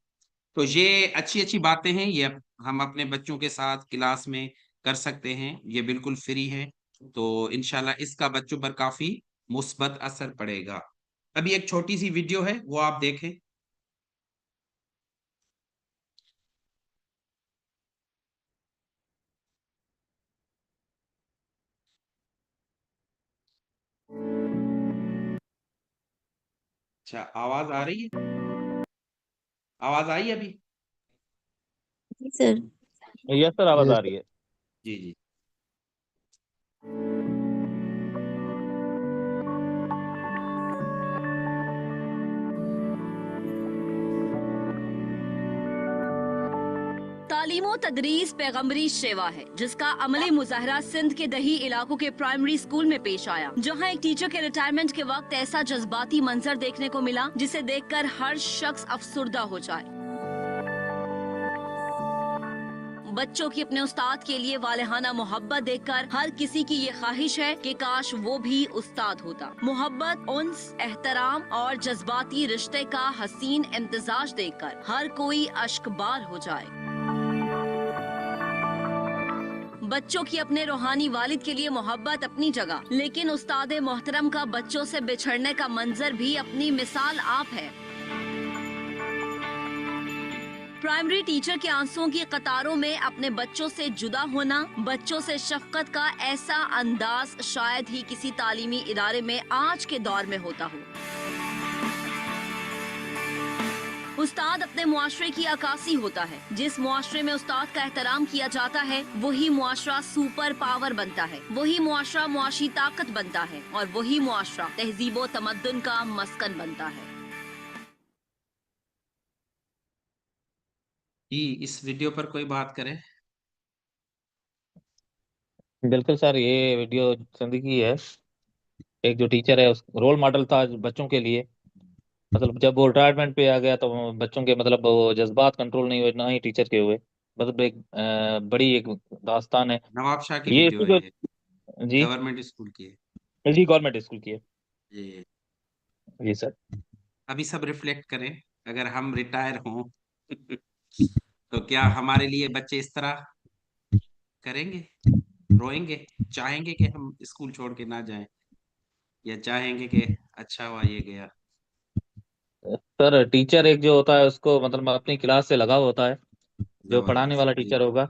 तो ये अच्छी अच्छी बातें हैं, ये हम अपने बच्चों के साथ क्लास में कर सकते हैं, ये बिल्कुल फ्री है। तो इंशाल्लाह इसका बच्चों पर काफी मुस्बत असर पड़ेगा। अभी एक छोटी सी वीडियो है, वो आप देखें। अच्छा, आवाज आ रही है? आवाज आई अभी? जी सर। यस सर, आवाज आ रही है। जी जी। तालीमो तदरीस पैगम्बरी सेवा है, जिसका अमली मुजाहरा सिंध के दही इलाकों के प्राइमरी स्कूल में पेश आया, जहां एक टीचर के रिटायरमेंट के वक्त ऐसा जज्बाती मंजर देखने को मिला जिसे देखकर हर शख्स अफसुर्दा हो जाए। बच्चों की अपने उस्ताद के लिए वालेहाना मोहब्बत देखकर हर किसी की ये ख्वाहिश है कि काश वो भी उस्ताद होता। मोहब्बत, उन्स, एहतराम और जज्बाती रिश्ते का हसीन इम्तिजाज देखकर हर कोई अश्कबार हो जाए। बच्चों की अपने रूहानी वालिद के लिए मोहब्बत अपनी जगह, लेकिन उस्ताद मोहतरम का बच्चों से बिछड़ने का मंजर भी अपनी मिसाल आप है। प्राइमरी टीचर के आंसुओं की कतारों में अपने बच्चों से जुदा होना, बच्चों से शफकत का ऐसा अंदाज शायद ही किसी तालीमी इदारे में आज के दौर में होता हो। उस्ताद अपने मुआशरे की अकासी होता है। जिस मुआशरे में उस्ताद का एहतराम किया जाता है, वही मुआशरा सुपर पावर बनता है, वही मुआशरा मुआशी ताकत बनता है, और वही मुआशरा तहजीबो तमद्दुन का मस्कन बनता है। जी, इस वीडियो पर कोई बात करे? बिल्कुल सर, ये वीडियो जिंदगी है। एक जो टीचर है उस रोल मॉडल था बच्चों के लिए। मतलब जब वो रिटायरमेंट पे आ गया तो बच्चों के मतलब वो जज्बात कंट्रोल नहीं हुए, ना ही टीचर के हुए। मतलब एक बड़ी एक दास्तान है नवाब शाह की ये, वीडियो इसी है को। ये, जी गवर्नमेंट स्कूल की है। जी, गवर्नमेंट स्कूल की है। जी। जी सर। अभी सब रिफ्लेक्ट करें, अगर हम रिटायर हों तो क्या हमारे लिए बच्चे इस तरह करेंगे? रोएंगे, चाहेंगे कि हम स्कूल छोड़ के ना जाएं, या चाहेंगे कि अच्छा हुआ ये गया? सर टीचर एक जो होता है उसको मतलब अपनी क्लास से लगाव होता है, जो पढ़ाने जबरदस्त, वाला सही टीचर बात। होगा।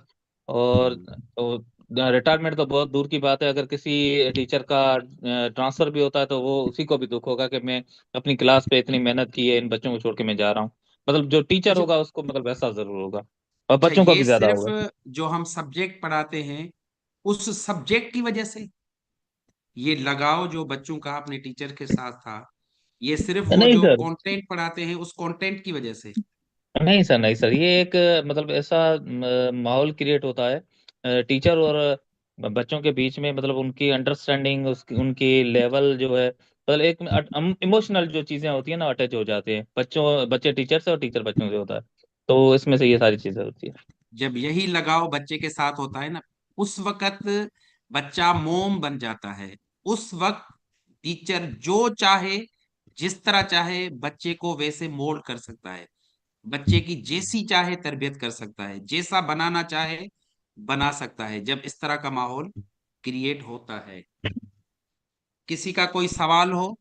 और हम्म, रिटायरमेंट तो बहुत दूर की बात है, अगर किसी टीचर का ट्रांसफर भी होता है तो वो उसी को भी दुख होगा कि मैं अपनी क्लास पे इतनी मेहनत की है, इन बच्चों को छोड़ के मैं जा रहा हूँ। मतलब जो टीचर अच्छा होगा उसको मतलब वैसा जरूर होगा, और अच्छा, बच्चों को ये भी ज्यादा सिर्फ होगा। जो हम सब्जेक्ट पढ़ाते हैं उस सब्जेक्ट की वजह से, ये लगाव जो बच्चों का अपने टीचर के साथ था, ये सिर्फ वो नहीं जो सर, कंटेंट पढ़ाते हैं उस कंटेंट की वजह से? नहीं सर, नहीं सर, ये एक मतलब ऐसा माहौल क्रिएट होता है टीचर और बच्चों के बीच में, मतलब उनकी अंडरस्टैंडिंग, उसकी उनकी लेवल जो है, मतलब एक इमोशनल जो चीजें होती है ना, अटैच हो जाते हैं बच्चे टीचर से और टीचर बच्चों से होता है। तो इसमें से ये सारी चीजें होती है। जब यही लगाव बच्चे के साथ होता है ना, उस वक्त बच्चा मोम बन जाता है। उस वक्त टीचर जो चाहे, जिस तरह चाहे बच्चे को वैसे मोल्ड कर सकता है, बच्चे की जैसी चाहे तरबियत कर सकता है, जैसा बनाना चाहे बना सकता है, जब इस तरह का माहौल क्रिएट होता है। किसी का कोई सवाल हो